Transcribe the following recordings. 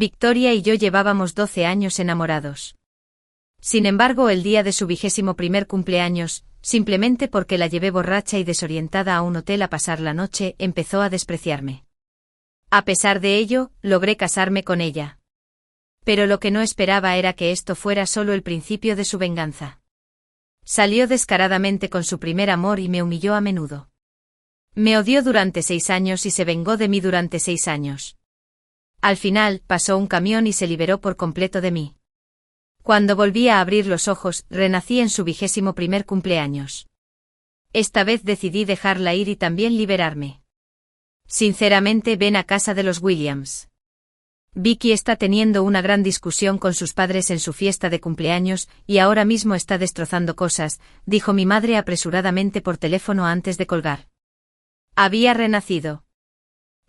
Victoria y yo llevábamos 12 años enamorados. Sin embargo, el día de su 21º cumpleaños, simplemente porque la llevé borracha y desorientada a un hotel a pasar la noche, empezó a despreciarme. A pesar de ello, logré casarme con ella. Pero lo que no esperaba era que esto fuera solo el principio de su venganza. Salió descaradamente con su primer amor y me humilló a menudo. Me odió durante 6 años y se vengó de mí durante 6 años. Al final, pasó un camión y se liberó por completo de mí. Cuando volví a abrir los ojos, renací en su 21º cumpleaños. Esta vez decidí dejarla ir y también liberarme. Sinceramente, ven a casa de los Williams. Vicky está teniendo una gran discusión con sus padres en su fiesta de cumpleaños y ahora mismo está destrozando cosas, dijo mi madre apresuradamente por teléfono antes de colgar. Había renacido.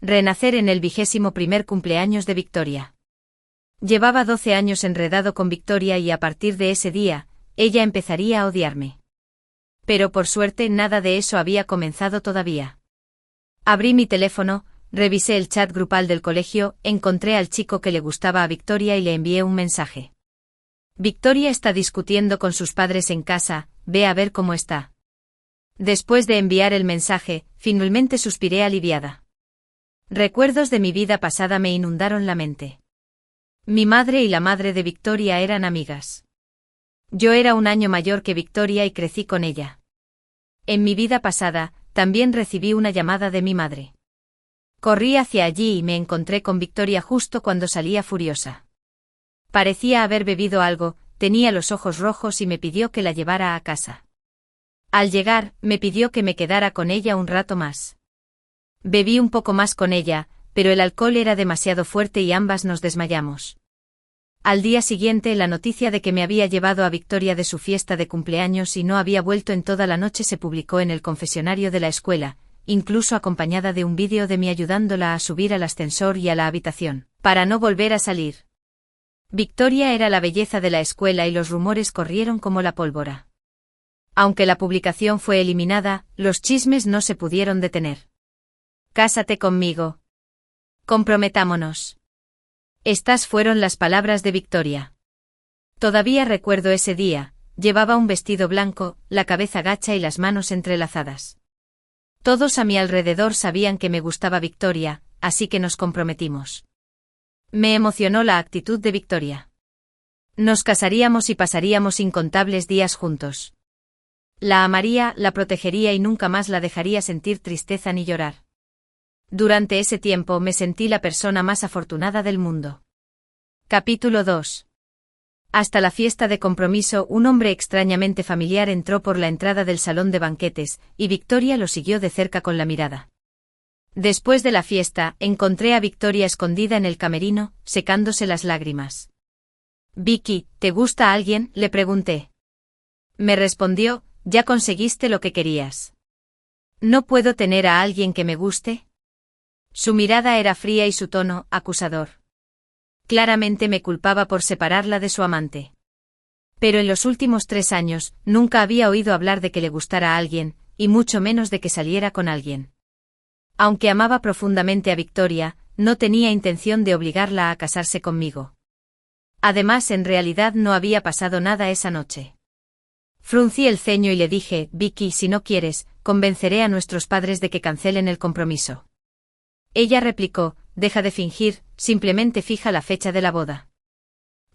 Renacer en el 21º cumpleaños de Victoria. Llevaba 12 años enredado con Victoria y a partir de ese día, ella empezaría a odiarme. Pero por suerte nada de eso había comenzado todavía. Abrí mi teléfono, revisé el chat grupal del colegio, encontré al chico que le gustaba a Victoria y le envié un mensaje. Victoria está discutiendo con sus padres en casa, ve a ver cómo está. Después de enviar el mensaje, finalmente suspiré aliviada. Recuerdos de mi vida pasada me inundaron la mente. Mi madre y la madre de Victoria eran amigas. Yo era un año mayor que Victoria y crecí con ella. En mi vida pasada, también recibí una llamada de mi madre. Corrí hacia allí y me encontré con Victoria justo cuando salía furiosa. Parecía haber bebido algo, tenía los ojos rojos y me pidió que la llevara a casa. Al llegar, me pidió que me quedara con ella un rato más. Bebí un poco más con ella, pero el alcohol era demasiado fuerte y ambas nos desmayamos. Al día siguiente, la noticia de que me había llevado a Victoria de su fiesta de cumpleaños y no había vuelto en toda la noche se publicó en el confesionario de la escuela, incluso acompañada de un vídeo de mí ayudándola a subir al ascensor y a la habitación, para no volver a salir. Victoria era la belleza de la escuela y los rumores corrieron como la pólvora. Aunque la publicación fue eliminada, los chismes no se pudieron detener. Cásate conmigo. Comprometámonos. Estas fueron las palabras de Victoria. Todavía recuerdo ese día, llevaba un vestido blanco, la cabeza gacha y las manos entrelazadas. Todos a mi alrededor sabían que me gustaba Victoria, así que nos comprometimos. Me emocionó la actitud de Victoria. Nos casaríamos y pasaríamos incontables días juntos. La amaría, la protegería y nunca más la dejaría sentir tristeza ni llorar. Durante ese tiempo me sentí la persona más afortunada del mundo. Capítulo 2. Hasta la fiesta de compromiso, un hombre extrañamente familiar entró por la entrada del salón de banquetes, y Victoria lo siguió de cerca con la mirada. Después de la fiesta, encontré a Victoria escondida en el camerino, secándose las lágrimas. Vicky, ¿te gusta alguien?, le pregunté. Me respondió, ya conseguiste lo que querías. ¿No puedo tener a alguien que me guste? Su mirada era fría y su tono, acusador. Claramente me culpaba por separarla de su amante. Pero en los últimos 3 años, nunca había oído hablar de que le gustara a alguien, y mucho menos de que saliera con alguien. Aunque amaba profundamente a Victoria, no tenía intención de obligarla a casarse conmigo. Además, en realidad no había pasado nada esa noche. Fruncí el ceño y le dije, Vicky, si no quieres, convenceré a nuestros padres de que cancelen el compromiso. Ella replicó, deja de fingir, simplemente fija la fecha de la boda.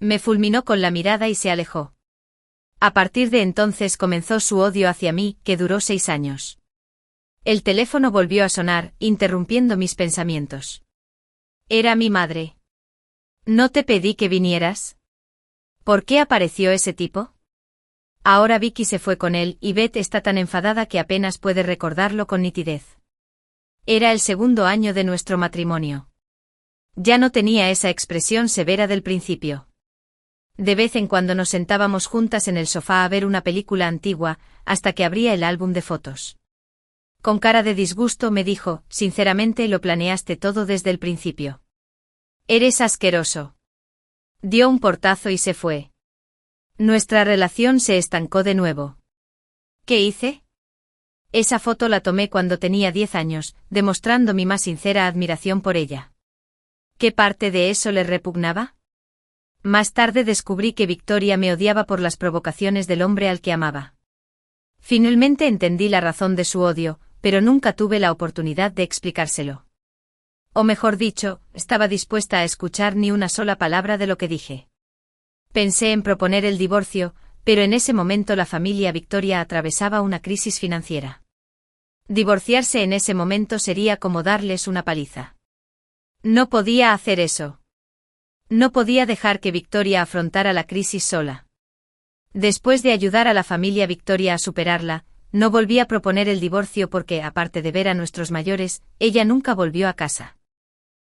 Me fulminó con la mirada y se alejó. A partir de entonces comenzó su odio hacia mí, que duró 6 años. El teléfono volvió a sonar, interrumpiendo mis pensamientos. Era mi madre. ¿No te pedí que vinieras? ¿Por qué apareció ese tipo? Ahora Vicky se fue con él y Beth está tan enfadada que apenas puede recordarlo con nitidez. Era el 2.º año de nuestro matrimonio. Ya no tenía esa expresión severa del principio. De vez en cuando nos sentábamos juntas en el sofá a ver una película antigua, hasta que abría el álbum de fotos. Con cara de disgusto me dijo, sinceramente lo planeaste todo desde el principio. Eres asqueroso. Dio un portazo y se fue. Nuestra relación se estancó de nuevo. ¿Qué hice? Esa foto la tomé cuando tenía 10 años, demostrando mi más sincera admiración por ella. ¿Qué parte de eso le repugnaba? Más tarde descubrí que Victoria me odiaba por las provocaciones del hombre al que amaba. Finalmente entendí la razón de su odio, pero nunca tuve la oportunidad de explicárselo. O mejor dicho, estaba dispuesta a escuchar ni una sola palabra de lo que dije. Pensé en proponer el divorcio, pero en ese momento la familia Victoria atravesaba una crisis financiera. Divorciarse en ese momento sería como darles una paliza. No podía hacer eso. No podía dejar que Victoria afrontara la crisis sola. Después de ayudar a la familia Victoria a superarla, no volví a proponer el divorcio porque, aparte de ver a nuestros mayores, ella nunca volvió a casa.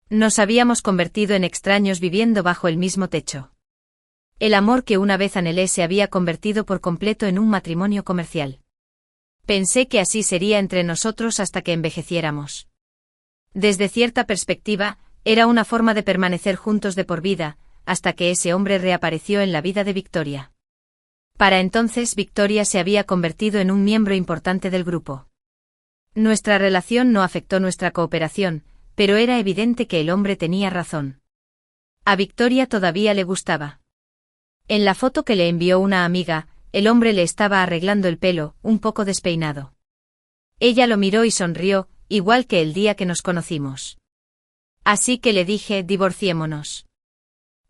Nos habíamos convertido en extraños viviendo bajo el mismo techo. El amor que una vez anhelé se había convertido por completo en un matrimonio comercial. Pensé que así sería entre nosotros hasta que envejeciéramos. Desde cierta perspectiva, era una forma de permanecer juntos de por vida, hasta que ese hombre reapareció en la vida de Victoria. Para entonces Victoria se había convertido en un miembro importante del grupo. Nuestra relación no afectó nuestra cooperación, pero era evidente que el hombre tenía razón. A Victoria todavía le gustaba. En la foto que le envió una amiga, el hombre le estaba arreglando el pelo, un poco despeinado. Ella lo miró y sonrió, igual que el día que nos conocimos. Así que le dije, divorciémonos.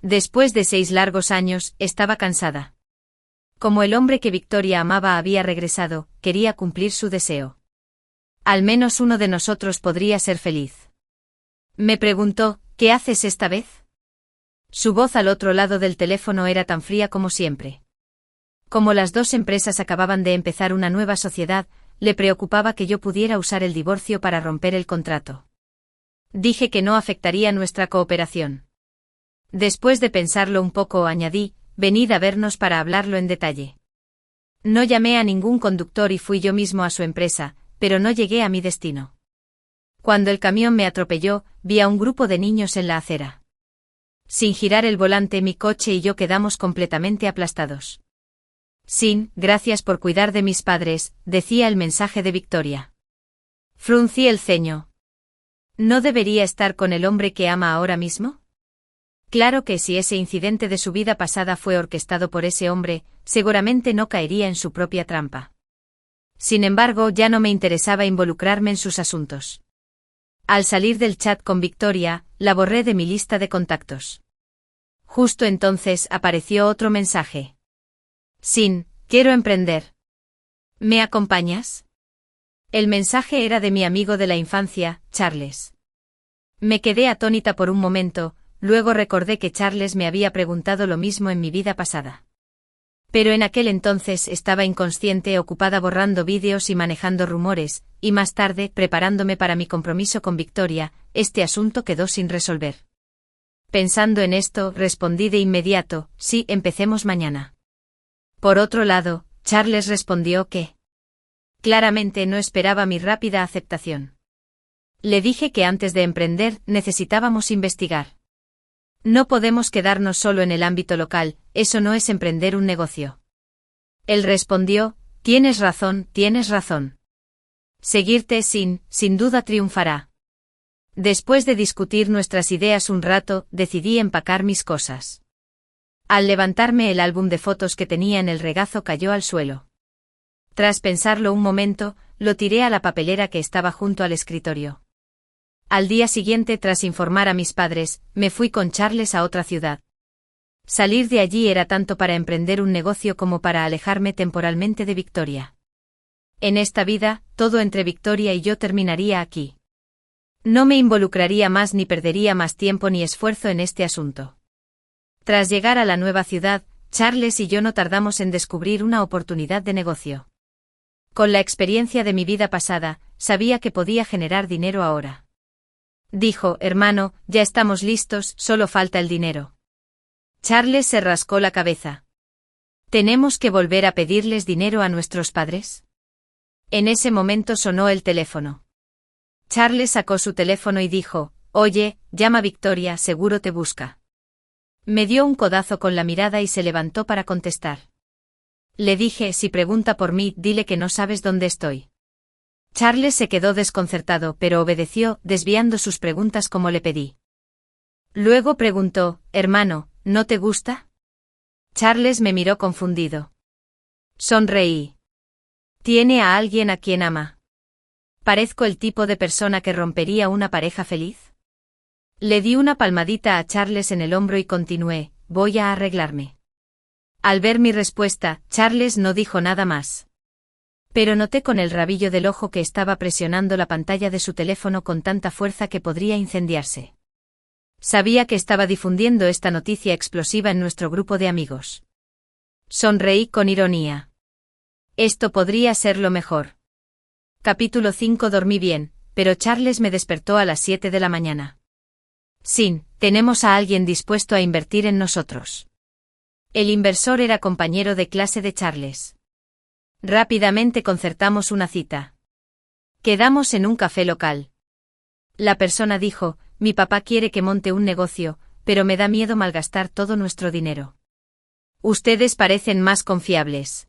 Después de 6 largos años, estaba cansada. Como el hombre que Victoria amaba había regresado, quería cumplir su deseo. Al menos uno de nosotros podría ser feliz. Me preguntó, ¿qué haces esta vez? Su voz al otro lado del teléfono era tan fría como siempre. Como las dos empresas acababan de empezar una nueva sociedad, le preocupaba que yo pudiera usar el divorcio para romper el contrato. Dije que no afectaría nuestra cooperación. Después de pensarlo un poco, añadí, venid a vernos para hablarlo en detalle. No llamé a ningún conductor y fui yo mismo a su empresa, pero no llegué a mi destino. Cuando el camión me atropelló, vi a un grupo de niños en la acera. Sin girar el volante, mi coche y yo quedamos completamente aplastados. Sin, gracias por cuidar de mis padres, decía el mensaje de Victoria. Fruncí el ceño. ¿No debería estar con el hombre que ama ahora mismo? Claro que si ese incidente de su vida pasada fue orquestado por ese hombre, seguramente no caería en su propia trampa. Sin embargo, ya no me interesaba involucrarme en sus asuntos. Al salir del chat con Victoria, la borré de mi lista de contactos. Justo entonces apareció otro mensaje. Sin, quiero emprender. ¿Me acompañas? El mensaje era de mi amigo de la infancia, Charles. Me quedé atónita por un momento, luego recordé que Charles me había preguntado lo mismo en mi vida pasada. Pero en aquel entonces estaba inconsciente, ocupada borrando vídeos y manejando rumores, y más tarde, preparándome para mi compromiso con Victoria, este asunto quedó sin resolver. Pensando en esto, respondí de inmediato, sí, empecemos mañana. Por otro lado, Charles respondió que claramente no esperaba mi rápida aceptación. Le dije que antes de emprender, necesitábamos investigar. No podemos quedarnos solo en el ámbito local, eso no es emprender un negocio. Él respondió, tienes razón, tienes razón. Seguirte sin duda triunfará. Después de discutir nuestras ideas un rato, decidí empacar mis cosas. Al levantarme, el álbum de fotos que tenía en el regazo cayó al suelo. Tras pensarlo un momento, lo tiré a la papelera que estaba junto al escritorio. Al día siguiente, tras informar a mis padres, me fui con Charles a otra ciudad. Salir de allí era tanto para emprender un negocio como para alejarme temporalmente de Victoria. En esta vida, todo entre Victoria y yo terminaría aquí. No me involucraría más ni perdería más tiempo ni esfuerzo en este asunto. Tras llegar a la nueva ciudad, Charles y yo no tardamos en descubrir una oportunidad de negocio. Con la experiencia de mi vida pasada, sabía que podía generar dinero ahora. Dijo, hermano, ya estamos listos, solo falta el dinero. Charles se rascó la cabeza. ¿Tenemos que volver a pedirles dinero a nuestros padres? En ese momento sonó el teléfono. Charles sacó su teléfono y dijo, oye, llama Victoria, seguro te busca. Me dio un codazo con la mirada y se levantó para contestar. Le dije, si pregunta por mí, dile que no sabes dónde estoy. Charles se quedó desconcertado, pero obedeció, desviando sus preguntas como le pedí. Luego preguntó, hermano, ¿no te gusta? Charles me miró confundido. Sonreí. ¿Tiene a alguien a quien ama? ¿Parezco el tipo de persona que rompería una pareja feliz? Le di una palmadita a Charles en el hombro y continué, voy a arreglarme. Al ver mi respuesta, Charles no dijo nada más. Pero noté con el rabillo del ojo que estaba presionando la pantalla de su teléfono con tanta fuerza que podría incendiarse. Sabía que estaba difundiendo esta noticia explosiva en nuestro grupo de amigos. Sonreí con ironía. Esto podría ser lo mejor. Capítulo 5. Dormí bien, pero Charles me despertó a las 7 de la mañana. Sin, tenemos a alguien dispuesto a invertir en nosotros. El inversor era compañero de clase de Charles. Rápidamente concertamos una cita. Quedamos en un café local. La persona dijo, mi papá quiere que monte un negocio, pero me da miedo malgastar todo nuestro dinero. Ustedes parecen más confiables.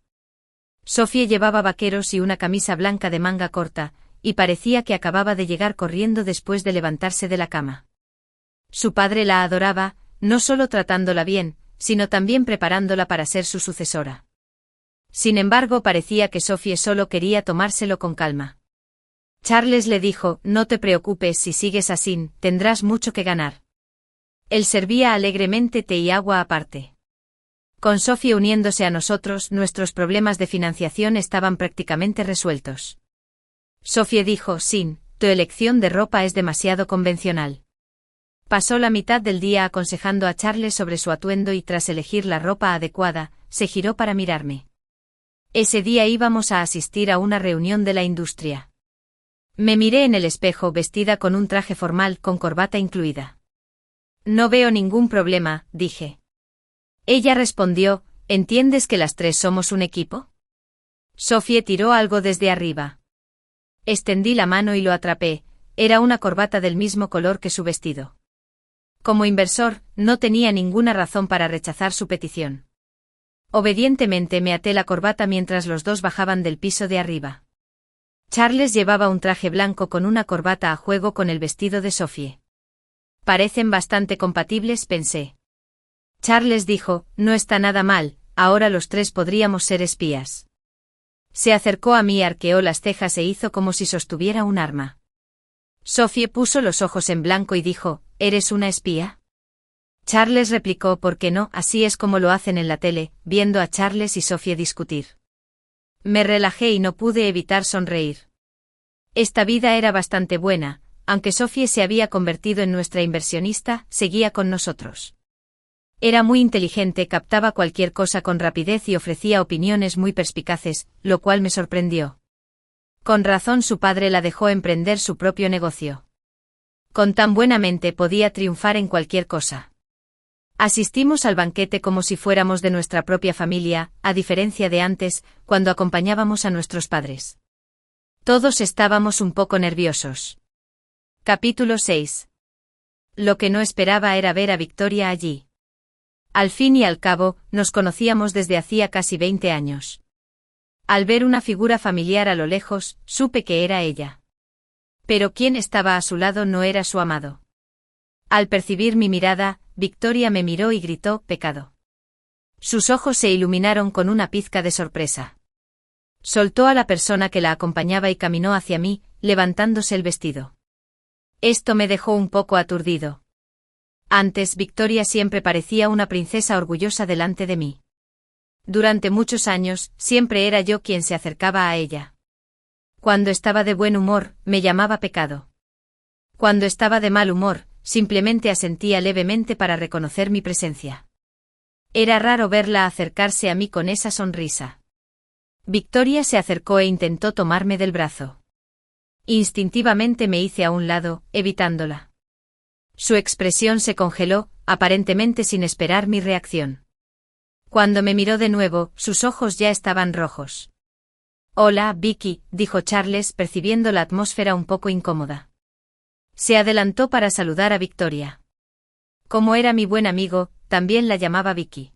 Sophie llevaba vaqueros y una camisa blanca de manga corta, y parecía que acababa de llegar corriendo después de levantarse de la cama. Su padre la adoraba, no solo tratándola bien, sino también preparándola para ser su sucesora. Sin embargo, parecía que Sophie solo quería tomárselo con calma. Charles le dijo, no te preocupes si sigues así, tendrás mucho que ganar. Él servía alegremente té y agua aparte. Con Sophie uniéndose a nosotros, nuestros problemas de financiación estaban prácticamente resueltos. Sophie dijo, Sin, tu elección de ropa es demasiado convencional. Pasó la mitad del día aconsejando a Charles sobre su atuendo y tras elegir la ropa adecuada, se giró para mirarme. Ese día íbamos a asistir a una reunión de la industria. Me miré en el espejo vestida con un traje formal con corbata incluida. No veo ningún problema, dije. Ella respondió, ¿entiendes que las tres somos un equipo? Sophie tiró algo desde arriba. Extendí la mano y lo atrapé, era una corbata del mismo color que su vestido. Como inversor, no tenía ninguna razón para rechazar su petición. Obedientemente me até la corbata mientras los dos bajaban del piso de arriba. Charles llevaba un traje blanco con una corbata a juego con el vestido de Sophie. Parecen bastante compatibles, pensé. Charles dijo, no está nada mal, ahora los tres podríamos ser espías. Se acercó a mí, arqueó las cejas e hizo como si sostuviera un arma. Sophie puso los ojos en blanco y dijo, ¿eres una espía? Charles replicó, ¿por qué no? Así es como lo hacen en la tele, viendo a Charles y Sophie discutir. Me relajé y no pude evitar sonreír. Esta vida era bastante buena, aunque Sophie se había convertido en nuestra inversionista, seguía con nosotros. Era muy inteligente, captaba cualquier cosa con rapidez y ofrecía opiniones muy perspicaces, lo cual me sorprendió. Con razón su padre la dejó emprender su propio negocio. Con tan buena mente podía triunfar en cualquier cosa. Asistimos al banquete como si fuéramos de nuestra propia familia, a diferencia de antes, cuando acompañábamos a nuestros padres. Todos estábamos un poco nerviosos. Capítulo 6. Lo que no esperaba era ver a Victoria allí. Al fin y al cabo, nos conocíamos desde hacía casi 20 años. Al ver una figura familiar a lo lejos, supe que era ella. Pero quien estaba a su lado no era su amado. Al percibir mi mirada, Victoria me miró y gritó, pecado. Sus ojos se iluminaron con una pizca de sorpresa. Soltó a la persona que la acompañaba y caminó hacia mí, levantándose el vestido. Esto me dejó un poco aturdido. Antes, Victoria siempre parecía una princesa orgullosa delante de mí. Durante muchos años, siempre era yo quien se acercaba a ella. Cuando estaba de buen humor, me llamaba pecado. Cuando estaba de mal humor, simplemente asentía levemente para reconocer mi presencia. Era raro verla acercarse a mí con esa sonrisa. Victoria se acercó e intentó tomarme del brazo. Instintivamente me hice a un lado, evitándola. Su expresión se congeló, aparentemente sin esperar mi reacción. Cuando me miró de nuevo, sus ojos ya estaban rojos. Hola, Vicky, dijo Charles, percibiendo la atmósfera un poco incómoda. Se adelantó para saludar a Victoria. Como era mi buen amigo, también la llamaba Vicky.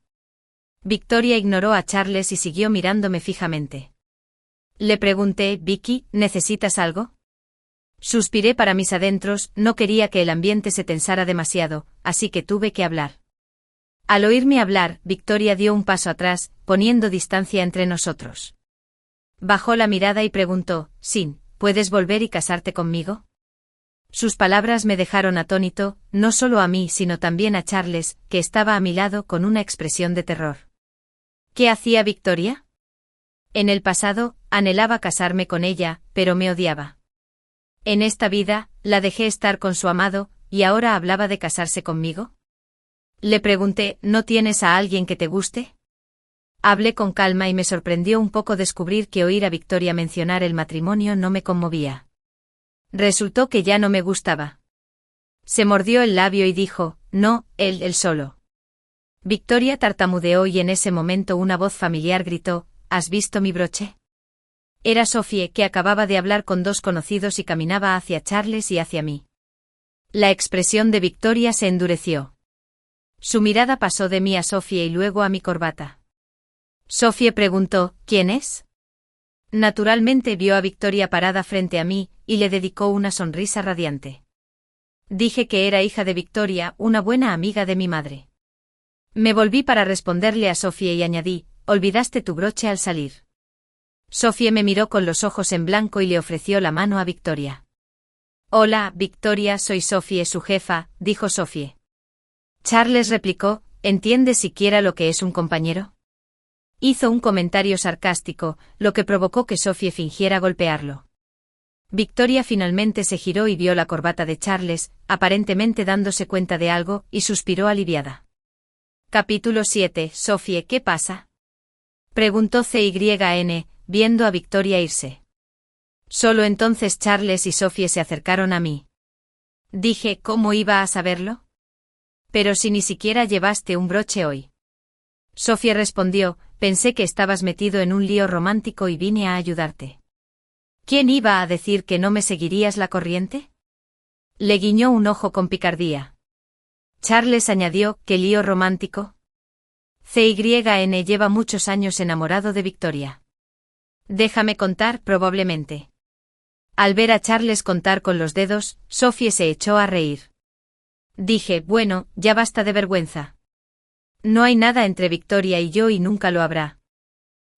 Victoria ignoró a Charles y siguió mirándome fijamente. Le pregunté, Vicky, ¿necesitas algo? Suspiré para mis adentros, no quería que el ambiente se tensara demasiado, así que tuve que hablar. Al oírme hablar, Victoria dio un paso atrás, poniendo distancia entre nosotros. Bajó la mirada y preguntó, Sin, ¿puedes volver y casarte conmigo? Sus palabras me dejaron atónito, no solo a mí sino también a Charles, que estaba a mi lado con una expresión de terror. ¿Qué hacía Victoria? En el pasado, anhelaba casarme con ella, pero me odiaba. En esta vida, la dejé estar con su amado, y ahora hablaba de casarse conmigo. Le pregunté, ¿no tienes a alguien que te guste? Hablé con calma y me sorprendió un poco descubrir que oír a Victoria mencionar el matrimonio no me conmovía. Resultó que ya no me gustaba. Se mordió el labio y dijo, no, él solo. Victoria tartamudeó y en ese momento una voz familiar gritó, ¿has visto mi broche? Era Sophie, que acababa de hablar con dos conocidos y caminaba hacia Charles y hacia mí. La expresión de Victoria se endureció. Su mirada pasó de mí a Sophie y luego a mi corbata. Sophie preguntó, ¿quién es? Naturalmente vio a Victoria parada frente a mí, y le dedicó una sonrisa radiante. Dije que era hija de Victoria, una buena amiga de mi madre. Me volví para responderle a Sophie y añadí, olvidaste tu broche al salir. Sophie me miró con los ojos en blanco y le ofreció la mano a Victoria. Hola, Victoria, soy Sophie, su jefa, dijo Sophie. Charles replicó, ¿entiendes siquiera lo que es un compañero? Hizo un comentario sarcástico, lo que provocó que Sophie fingiera golpearlo. Victoria finalmente se giró y vio la corbata de Charles, aparentemente dándose cuenta de algo, y suspiró aliviada. Capítulo 7. Sophie, ¿qué pasa? Preguntó CYN, viendo a Victoria irse. Solo entonces Charles y Sophie se acercaron a mí. Dije, ¿cómo iba a saberlo? Pero si ni siquiera llevaste un broche hoy. Sophie respondió, pensé que estabas metido en un lío romántico y vine a ayudarte. ¿Quién iba a decir que no me seguirías la corriente? Le guiñó un ojo con picardía. Charles añadió, ¿qué lío romántico? CYN lleva muchos años enamorado de Victoria. Déjame contar, probablemente. Al ver a Charles contar con los dedos, Sophie se echó a reír. Dije, bueno, ya basta de vergüenza. No hay nada entre Victoria y yo y nunca lo habrá.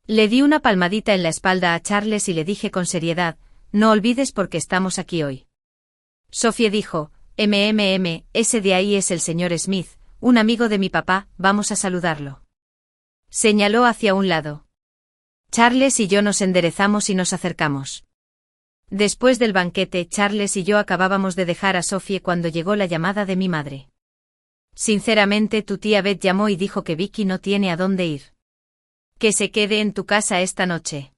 Le di una palmadita en la espalda a Charles y le dije con seriedad, no olvides por qué estamos aquí hoy. Sophie dijo, ese de ahí es el señor Smith, un amigo de mi papá, vamos a saludarlo. Señaló hacia un lado. Charles y yo nos enderezamos y nos acercamos. Después del banquete, Charles y yo acabábamos de dejar a Sophie cuando llegó la llamada de mi madre. Sinceramente, tu tía Beth llamó y dijo que Vicky no tiene a dónde ir. Que se quede en tu casa esta noche.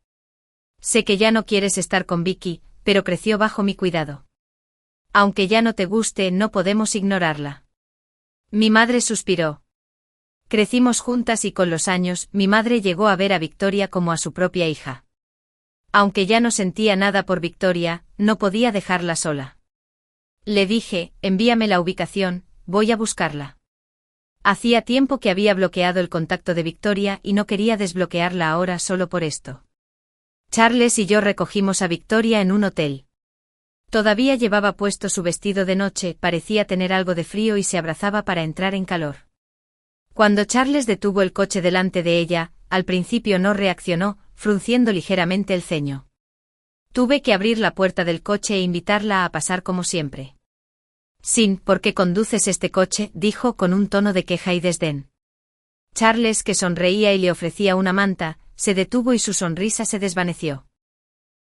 Sé que ya no quieres estar con Vicky, pero creció bajo mi cuidado. Aunque ya no te guste, no podemos ignorarla. Mi madre suspiró. Crecimos juntas y con los años, mi madre llegó a ver a Victoria como a su propia hija. Aunque ya no sentía nada por Victoria, no podía dejarla sola. Le dije, envíame la ubicación, voy a buscarla. Hacía tiempo que había bloqueado el contacto de Victoria y no quería desbloquearla ahora solo por esto. Charles y yo recogimos a Victoria en un hotel. Todavía llevaba puesto su vestido de noche, parecía tener algo de frío y se abrazaba para entrar en calor. Cuando Charles detuvo el coche delante de ella, al principio no reaccionó, frunciendo ligeramente el ceño. Tuve que abrir la puerta del coche e invitarla a pasar como siempre. Sin, ¿por qué conduces este coche?, dijo con un tono de queja y desdén. Charles, que sonreía y le ofrecía una manta, se detuvo y su sonrisa se desvaneció.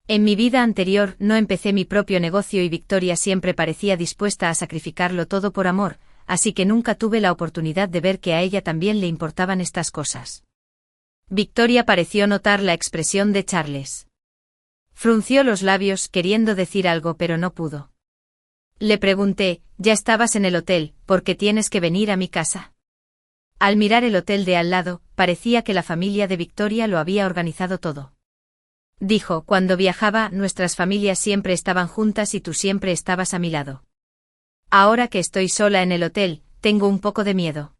En mi vida anterior no empecé mi propio negocio y Victoria siempre parecía dispuesta a sacrificarlo todo por amor, así que nunca tuve la oportunidad de ver que a ella también le importaban estas cosas. Victoria pareció notar la expresión de Charles. Frunció los labios queriendo decir algo pero no pudo. Le pregunté, ¿ya estabas en el hotel, por qué tienes que venir a mi casa? Al mirar el hotel de al lado, parecía que la familia de Victoria lo había organizado todo. Dijo, cuando viajaba, nuestras familias siempre estaban juntas y tú siempre estabas a mi lado. Ahora que estoy sola en el hotel, tengo un poco de miedo.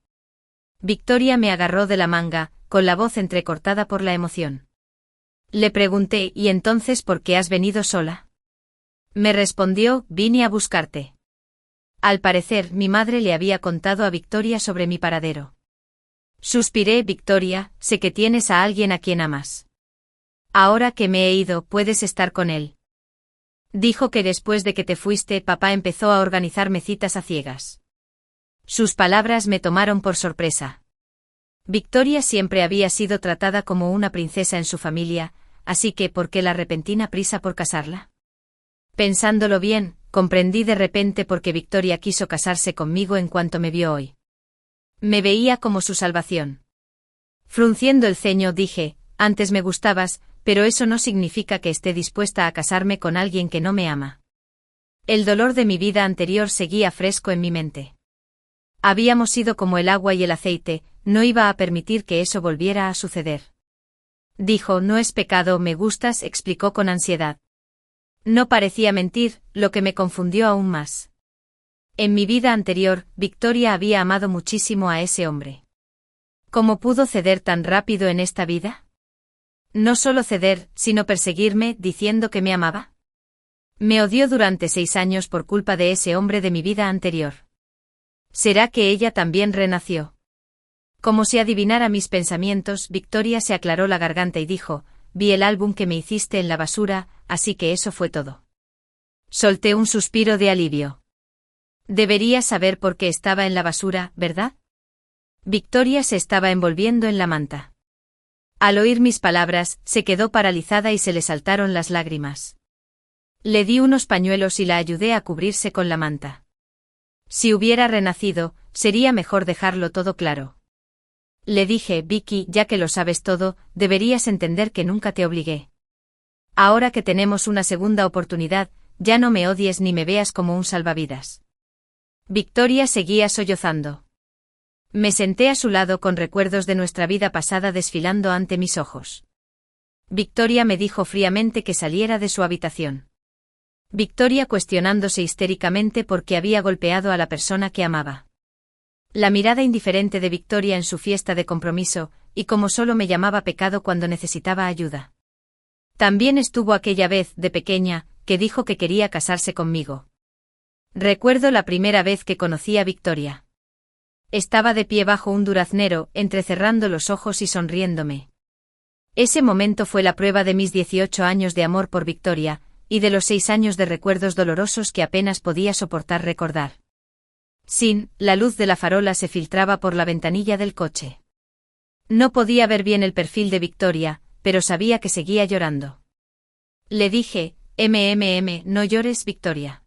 Victoria me agarró de la manga, con la voz entrecortada por la emoción. Le pregunté, ¿y entonces por qué has venido sola? Me respondió, vine a buscarte. Al parecer, mi madre le había contado a Victoria sobre mi paradero. Suspiré, Victoria, sé que tienes a alguien a quien amas. Ahora que me he ido, puedes estar con él. Dijo que después de que te fuiste, papá empezó a organizarme citas a ciegas. Sus palabras me tomaron por sorpresa. Victoria siempre había sido tratada como una princesa en su familia, así que ¿por qué la repentina prisa por casarla? Pensándolo bien, comprendí de repente por qué Victoria quiso casarse conmigo en cuanto me vio hoy. Me veía como su salvación. Frunciendo el ceño dije, antes me gustabas, pero eso no significa que esté dispuesta a casarme con alguien que no me ama. El dolor de mi vida anterior seguía fresco en mi mente. Habíamos sido como el agua y el aceite, no iba a permitir que eso volviera a suceder. Dijo, no es pecado, me gustas, explicó con ansiedad. No parecía mentir, lo que me confundió aún más. En mi vida anterior, Victoria había amado muchísimo a ese hombre. ¿Cómo pudo ceder tan rápido en esta vida? No solo ceder, sino perseguirme, diciendo que me amaba. Me odió durante 6 años por culpa de ese hombre de mi vida anterior. ¿Será que ella también renació? Como si adivinara mis pensamientos, Victoria se aclaró la garganta y dijo, vi el álbum que me hiciste en la basura, así que eso fue todo. Solté un suspiro de alivio. Deberías saber por qué estaba en la basura, ¿verdad? Victoria se estaba envolviendo en la manta. Al oír mis palabras, se quedó paralizada y se le saltaron las lágrimas. Le di unos pañuelos y la ayudé a cubrirse con la manta. Si hubiera renacido, sería mejor dejarlo todo claro. Le dije, Vicky, ya que lo sabes todo, deberías entender que nunca te obligué. Ahora que tenemos una segunda oportunidad, ya no me odies ni me veas como un salvavidas. Victoria seguía sollozando. Me senté a su lado con recuerdos de nuestra vida pasada desfilando ante mis ojos. Victoria me dijo fríamente que saliera de su habitación. Victoria cuestionándose histéricamente por qué había golpeado a la persona que amaba. La mirada indiferente de Victoria en su fiesta de compromiso, y como solo me llamaba pecado cuando necesitaba ayuda. También estuvo aquella vez, de pequeña, que dijo que quería casarse conmigo. Recuerdo la primera vez que conocí a Victoria. Estaba de pie bajo un duraznero, entrecerrando los ojos y sonriéndome. Ese momento fue la prueba de mis 18 años de amor por Victoria, y de los 6 años de recuerdos dolorosos que apenas podía soportar recordar. La luz de la farola se filtraba por la ventanilla del coche. No podía ver bien el perfil de Victoria, pero sabía que seguía llorando. Le dije, no llores, Victoria.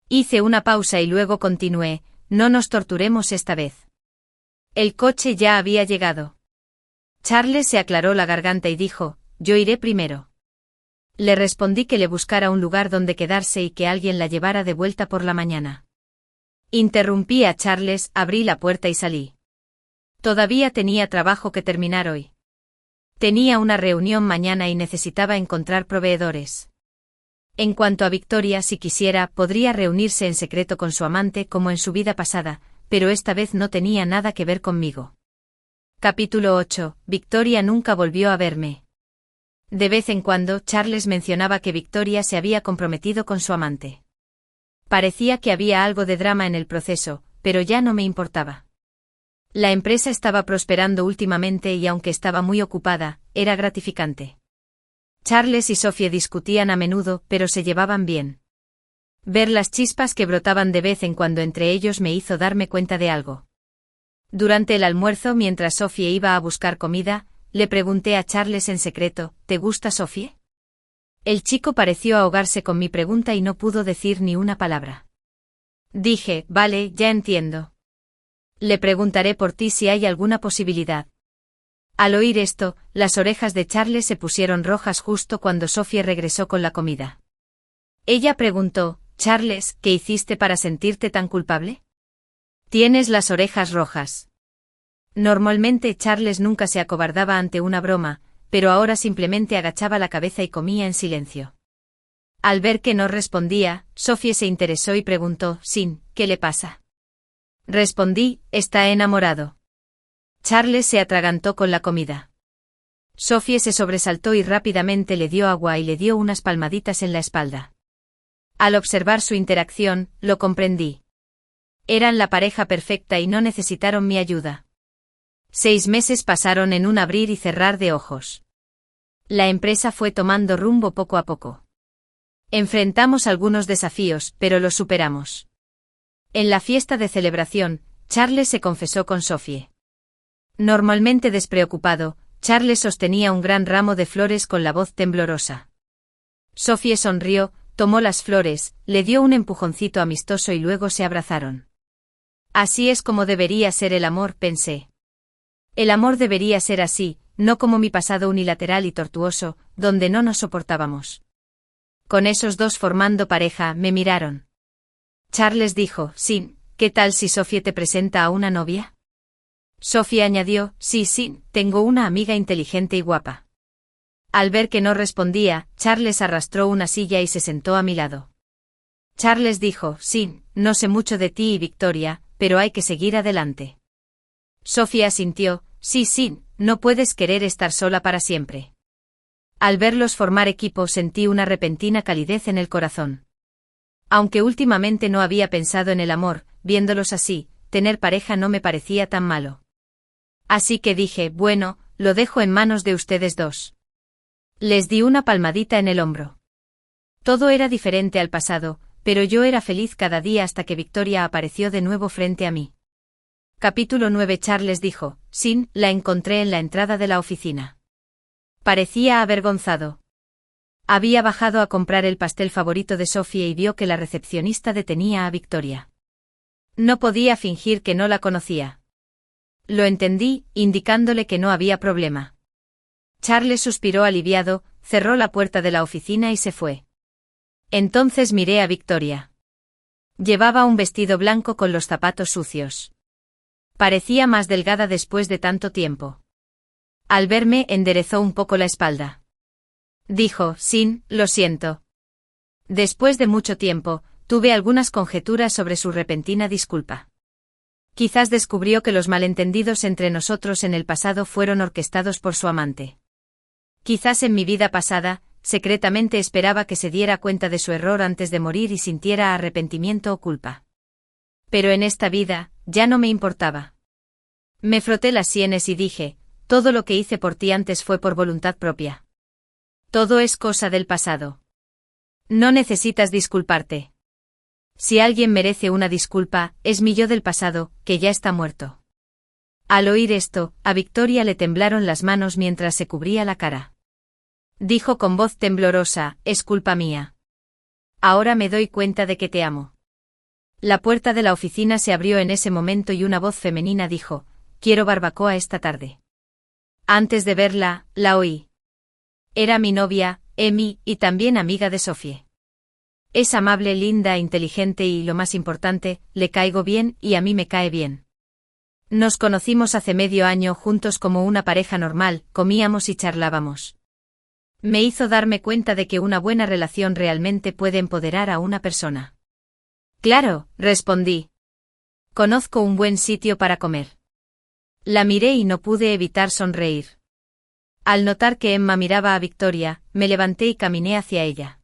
Hice una pausa y luego continué, no nos torturemos esta vez. El coche ya había llegado. Charles se aclaró la garganta y dijo, yo iré primero. Le respondí que le buscara un lugar donde quedarse y que alguien la llevara de vuelta por la mañana. Interrumpí a Charles, abrí la puerta y salí. Todavía tenía trabajo que terminar hoy. Tenía una reunión mañana y necesitaba encontrar proveedores. En cuanto a Victoria, si quisiera, podría reunirse en secreto con su amante como en su vida pasada, pero esta vez no tenía nada que ver conmigo. Capítulo 8. Victoria nunca volvió a verme. De vez en cuando, Charles mencionaba que Victoria se había comprometido con su amante. Parecía que había algo de drama en el proceso, pero ya no me importaba. La empresa estaba prosperando últimamente y aunque estaba muy ocupada, era gratificante. Charles y Sophie discutían a menudo, pero se llevaban bien. Ver las chispas que brotaban de vez en cuando entre ellos me hizo darme cuenta de algo. Durante el almuerzo, mientras Sophie iba a buscar comida, le pregunté a Charles en secreto, ¿te gusta Sophie? El chico pareció ahogarse con mi pregunta y no pudo decir ni una palabra. Dije, vale, ya entiendo. Le preguntaré por ti si hay alguna posibilidad. Al oír esto, las orejas de Charles se pusieron rojas justo cuando Sophie regresó con la comida. Ella preguntó, Charles, ¿qué hiciste para sentirte tan culpable? Tienes las orejas rojas. Normalmente Charles nunca se acobardaba ante una broma, pero ahora simplemente agachaba la cabeza y comía en silencio. Al ver que no respondía, Sophie se interesó y preguntó, ¿qué le pasa? Respondí, está enamorado. Charles se atragantó con la comida. Sophie se sobresaltó y rápidamente le dio agua y le dio unas palmaditas en la espalda. Al observar su interacción, lo comprendí. Eran la pareja perfecta y no necesitaron mi ayuda. 6 meses pasaron en un abrir y cerrar de ojos. La empresa fue tomando rumbo poco a poco. Enfrentamos algunos desafíos, pero los superamos. En la fiesta de celebración, Charles se confesó con Sophie. Normalmente despreocupado, Charles sostenía un gran ramo de flores con la voz temblorosa. Sophie sonrió, tomó las flores, le dio un empujoncito amistoso y luego se abrazaron. Así es como debería ser el amor, pensé. El amor debería ser así, no como mi pasado unilateral y tortuoso, donde no nos soportábamos. Con esos dos formando pareja, me miraron. Charles dijo, sí, ¿qué tal si Sophie te presenta a una novia? Sophie añadió, sí, tengo una amiga inteligente y guapa. Al ver que no respondía, Charles arrastró una silla y se sentó a mi lado. Charles dijo, sí, no sé mucho de ti y Victoria, pero hay que seguir adelante. Sophie asintió, sí, no puedes querer estar sola para siempre. Al verlos formar equipo sentí una repentina calidez en el corazón. Aunque últimamente no había pensado en el amor, viéndolos así, tener pareja no me parecía tan malo. Así que dije, bueno, lo dejo en manos de ustedes dos. Les di una palmadita en el hombro. Todo era diferente al pasado, pero yo era feliz cada día hasta que Victoria apareció de nuevo frente a mí. Capítulo 9. Charles dijo, sí, la encontré en la entrada de la oficina. Parecía avergonzado. Había bajado a comprar el pastel favorito de Sophie y vio que la recepcionista detenía a Victoria. No podía fingir que no la conocía. Lo entendí, indicándole que no había problema. Charles suspiró aliviado, cerró la puerta de la oficina y se fue. Entonces miré a Victoria. Llevaba un vestido blanco con los zapatos sucios. Parecía más delgada después de tanto tiempo. Al verme enderezó un poco la espalda. Dijo, sí, lo siento. Después de mucho tiempo, tuve algunas conjeturas sobre su repentina disculpa. Quizás descubrió que los malentendidos entre nosotros en el pasado fueron orquestados por su amante. Quizás en mi vida pasada, secretamente esperaba que se diera cuenta de su error antes de morir y sintiera arrepentimiento o culpa. Pero en esta vida, ya no me importaba. Me froté las sienes y dije, todo lo que hice por ti antes fue por voluntad propia. Todo es cosa del pasado. No necesitas disculparte. Si alguien merece una disculpa, es mi yo del pasado, que ya está muerto. Al oír esto, a Victoria le temblaron las manos mientras se cubría la cara. Dijo con voz temblorosa, es culpa mía. Ahora me doy cuenta de que te amo. La puerta de la oficina se abrió en ese momento y una voz femenina dijo, quiero barbacoa esta tarde. Antes de verla, la oí. Era mi novia, Emi, y también amiga de Sophie. Es amable, linda, inteligente y, lo más importante, le caigo bien y a mí me cae bien. Nos conocimos hace medio año juntos como una pareja normal, comíamos y charlábamos. Me hizo darme cuenta de que una buena relación realmente puede empoderar a una persona. Claro, respondí. Conozco un buen sitio para comer. La miré y no pude evitar sonreír. Al notar que Emma miraba a Victoria, me levanté y caminé hacia ella.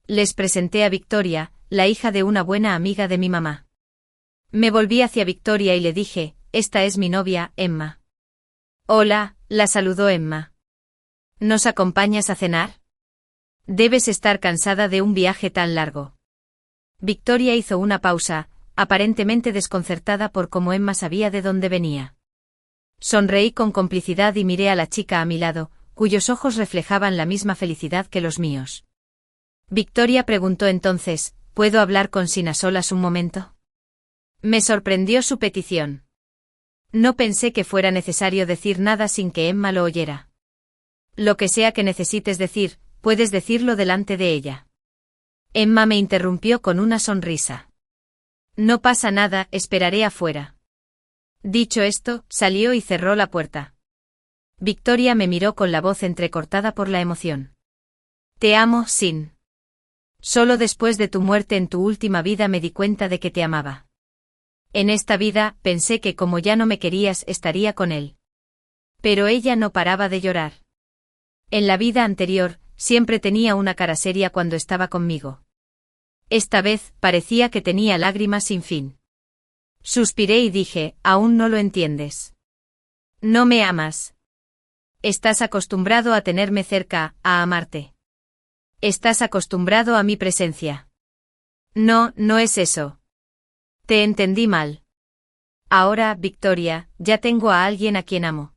Les presenté a Victoria, la hija de una buena amiga de mi mamá. Me volví hacia Victoria y le dije, esta es mi novia, Emma. Hola, la saludó Emma. ¿Nos acompañas a cenar? Debes estar cansada de un viaje tan largo. Victoria hizo una pausa, aparentemente desconcertada por cómo Emma sabía de dónde venía. Sonreí con complicidad y miré a la chica a mi lado, cuyos ojos reflejaban la misma felicidad que los míos. Victoria preguntó entonces, ¿puedo hablar con Sin a solas un momento? Me sorprendió su petición. No pensé que fuera necesario decir nada sin que Emma lo oyera. Lo que sea que necesites decir, puedes decirlo delante de ella. Emma me interrumpió con una sonrisa. No pasa nada, esperaré afuera. Dicho esto, salió y cerró la puerta. Victoria me miró con la voz entrecortada por la emoción. Te amo, Sin. Solo después de tu muerte en tu última vida me di cuenta de que te amaba. En esta vida, pensé que como ya no me querías, estaría con él. Pero ella no paraba de llorar. En la vida anterior, siempre tenía una cara seria cuando estaba conmigo. Esta vez parecía que tenía lágrimas sin fin. Suspiré y dije, aún no lo entiendes. No me amas. Estás acostumbrado a tenerme cerca, a amarte. Estás acostumbrado a mi presencia. No, no es eso. Te entendí mal. Ahora, Victoria, ya tengo a alguien a quien amo.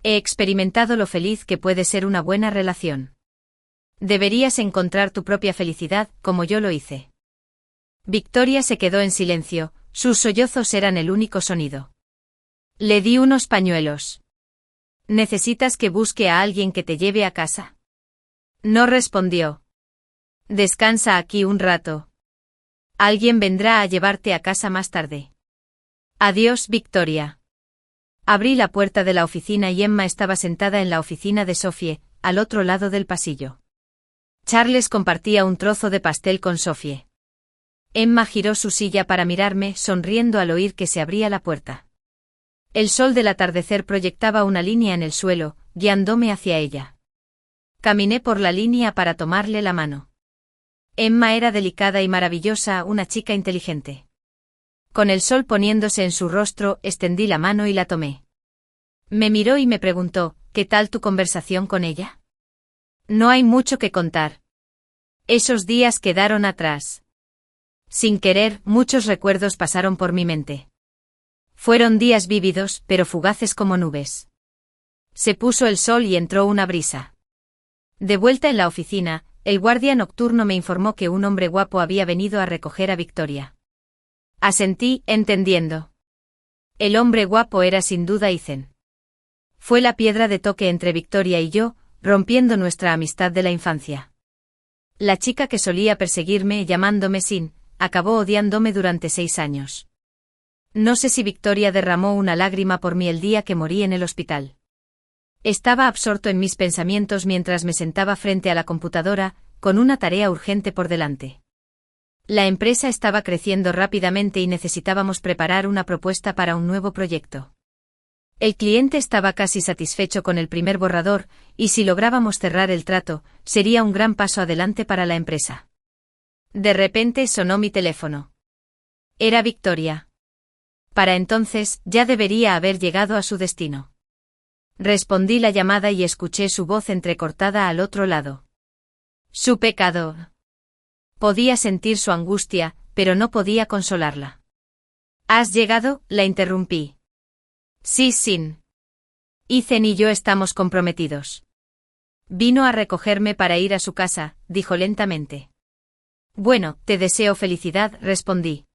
He experimentado lo feliz que puede ser una buena relación. Deberías encontrar tu propia felicidad, como yo lo hice. Victoria se quedó en silencio, sus sollozos eran el único sonido. Le di unos pañuelos. ¿Necesitas que busque a alguien que te lleve a casa? No respondió. Descansa aquí un rato. Alguien vendrá a llevarte a casa más tarde. Adiós, Victoria. Abrí la puerta de la oficina y Emma estaba sentada en la oficina de Sophie, al otro lado del pasillo. Charles compartía un trozo de pastel con Sophie. Emma giró su silla para mirarme, sonriendo al oír que se abría la puerta. El sol del atardecer proyectaba una línea en el suelo, guiándome hacia ella. Caminé por la línea para tomarle la mano. Emma era delicada y maravillosa, una chica inteligente. Con el sol poniéndose en su rostro, extendí la mano y la tomé. Me miró y me preguntó, ¿qué tal tu conversación con ella? No hay mucho que contar. Esos días quedaron atrás. Sin querer, muchos recuerdos pasaron por mi mente. Fueron días vívidos, pero fugaces como nubes. Se puso el sol y entró una brisa. De vuelta en la oficina, el guardia nocturno me informó que un hombre guapo había venido a recoger a Victoria. Asentí, entendiendo. El hombre guapo era sin duda Ethan. Fue la piedra de toque entre Victoria y yo, rompiendo nuestra amistad de la infancia. La chica que solía perseguirme llamándome Sin, acabó odiándome durante 6 años. No sé si Victoria derramó una lágrima por mí el día que morí en el hospital. Estaba absorto en mis pensamientos mientras me sentaba frente a la computadora, con una tarea urgente por delante. La empresa estaba creciendo rápidamente y necesitábamos preparar una propuesta para un nuevo proyecto. El cliente estaba casi satisfecho con el primer borrador, y si lográbamos cerrar el trato, sería un gran paso adelante para la empresa. De repente sonó mi teléfono. Era Victoria. Para entonces, ya debería haber llegado a su destino. Respondí la llamada y escuché su voz entrecortada al otro lado. Su pecado. Podía sentir su angustia, pero no podía consolarla. ¿Has llegado?, la interrumpí. Sí, Sin. Ethan y yo estamos comprometidos. Vino a recogerme para ir a su casa, dijo lentamente. Bueno, te deseo felicidad, respondí.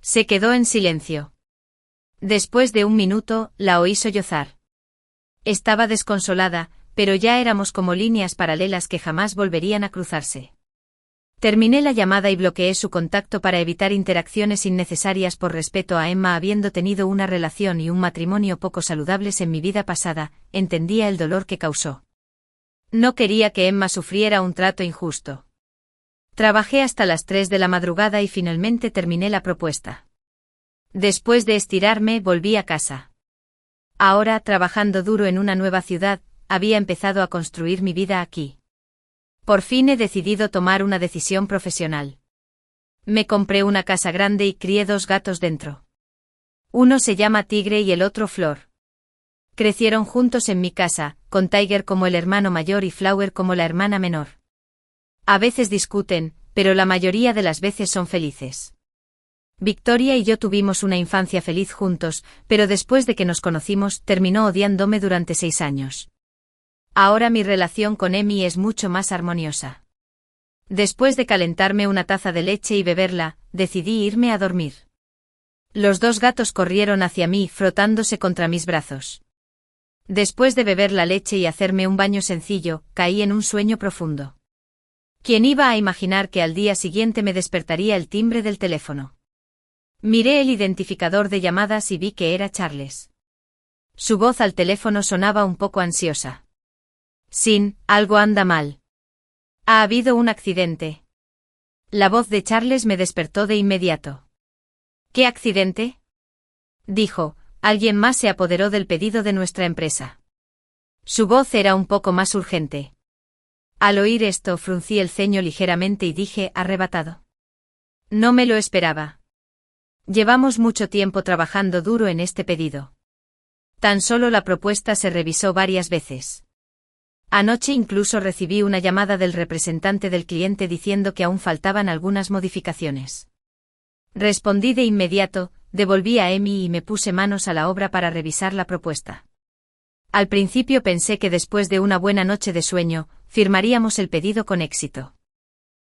Se quedó en silencio. Después de un minuto, la oí sollozar. Estaba desconsolada, pero ya éramos como líneas paralelas que jamás volverían a cruzarse. Terminé la llamada y bloqueé su contacto para evitar interacciones innecesarias por respeto a Emma. Habiendo tenido una relación y un matrimonio poco saludables en mi vida pasada, entendía el dolor que causó. No quería que Emma sufriera un trato injusto. Trabajé hasta las 3 de la madrugada y finalmente terminé la propuesta. Después de estirarme, volví a casa. Ahora, trabajando duro en una nueva ciudad, había empezado a construir mi vida aquí. Por fin he decidido tomar una decisión profesional. Me compré una casa grande y crié 2 gatos dentro. Uno se llama Tigre y el otro Flor. Crecieron juntos en mi casa, con Tiger como el hermano mayor y Flower como la hermana menor. A veces discuten, pero la mayoría de las veces son felices. Victoria y yo tuvimos una infancia feliz juntos, pero después de que nos conocimos, terminó odiándome durante 6 años. Ahora mi relación con Emmy es mucho más armoniosa. Después de calentarme una taza de leche y beberla, decidí irme a dormir. Los 2 gatos corrieron hacia mí, frotándose contra mis brazos. Después de beber la leche y hacerme un baño sencillo, caí en un sueño profundo. ¿Quién iba a imaginar que al día siguiente me despertaría el timbre del teléfono? Miré el identificador de llamadas y vi que era Charles. Su voz al teléfono sonaba un poco ansiosa. Sin, algo anda mal. Ha habido un accidente. La voz de Charles me despertó de inmediato. ¿Qué accidente?, dijo. Alguien más se apoderó del pedido de nuestra empresa. Su voz era un poco más urgente. Al oír esto, fruncí el ceño ligeramente y dije, arrebatado. No me lo esperaba. Llevamos mucho tiempo trabajando duro en este pedido. Tan solo la propuesta se revisó varias veces. Anoche incluso recibí una llamada del representante del cliente diciendo que aún faltaban algunas modificaciones. Respondí de inmediato, devolví a Emi y me puse manos a la obra para revisar la propuesta. Al principio pensé que después de una buena noche de sueño, firmaríamos el pedido con éxito.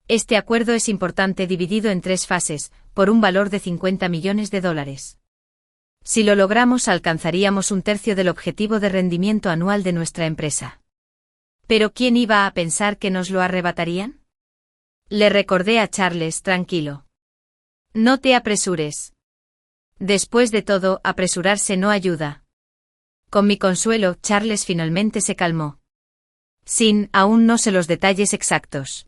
Este acuerdo es importante dividido en 3 fases, por un valor de $50 millones. Si lo logramos alcanzaríamos 1/3 del objetivo de rendimiento anual de nuestra empresa. ¿Pero quién iba a pensar que nos lo arrebatarían? Le recordé a Charles tranquilo. No te apresures. Después de todo, apresurarse no ayuda. Con mi consuelo, Charles finalmente se calmó. Aún no sé los detalles exactos.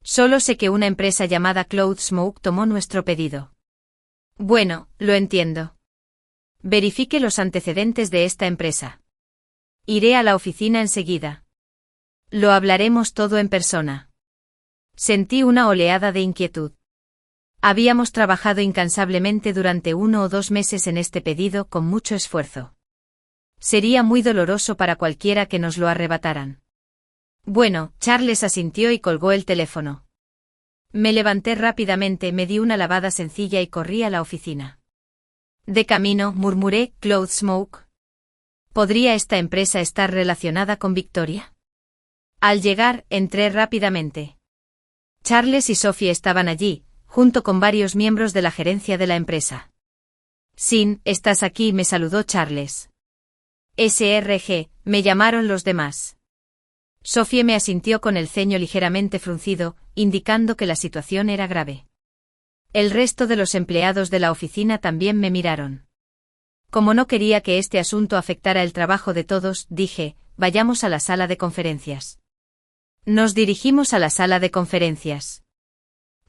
Solo sé que una empresa llamada Cloud Smoke tomó nuestro pedido. Bueno, lo entiendo. Verifique los antecedentes de esta empresa. Iré a la oficina enseguida. Lo hablaremos todo en persona. Sentí una oleada de inquietud. Habíamos trabajado incansablemente durante 1 o 2 meses en este pedido con mucho esfuerzo. Sería muy doloroso para cualquiera que nos lo arrebataran. Bueno, Charles asintió y colgó el teléfono. Me levanté rápidamente, me di una lavada sencilla y corrí a la oficina. De camino, murmuré, Cloud Smoke. ¿Podría esta empresa estar relacionada con Victoria? Al llegar, entré rápidamente. Charles y Sophie estaban allí, junto con varios miembros de la gerencia de la empresa. ¿Estás aquí?, me saludó Charles. SRG, me llamaron los demás. Sophie me asintió con el ceño ligeramente fruncido, indicando que la situación era grave. El resto de los empleados de la oficina también me miraron. Como no quería que este asunto afectara el trabajo de todos, dije, vayamos a la sala de conferencias. Nos dirigimos a la sala de conferencias.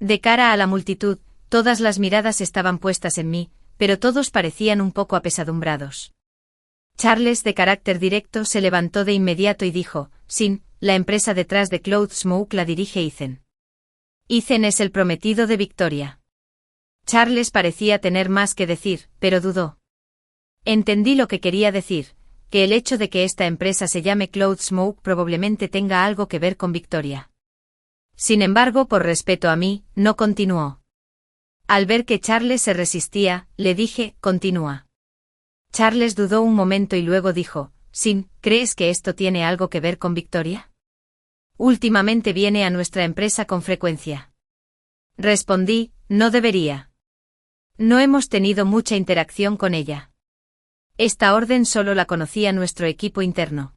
De cara a la multitud, todas las miradas estaban puestas en mí, pero todos parecían un poco apesadumbrados. Charles, de carácter directo, se levantó de inmediato y dijo, la empresa detrás de Cloud Smoke la dirige Ethan. Ethan es el prometido de Victoria. Charles parecía tener más que decir, pero dudó. Entendí lo que quería decir, que el hecho de que esta empresa se llame Cloud Smoke probablemente tenga algo que ver con Victoria. Sin embargo, por respeto a mí, no continuó. Al ver que Charles se resistía, le dije, continúa. Charles dudó un momento y luego dijo, ¿crees que esto tiene algo que ver con Victoria? Últimamente viene a nuestra empresa con frecuencia. Respondí, no debería. No hemos tenido mucha interacción con ella. Esta orden solo la conocía nuestro equipo interno.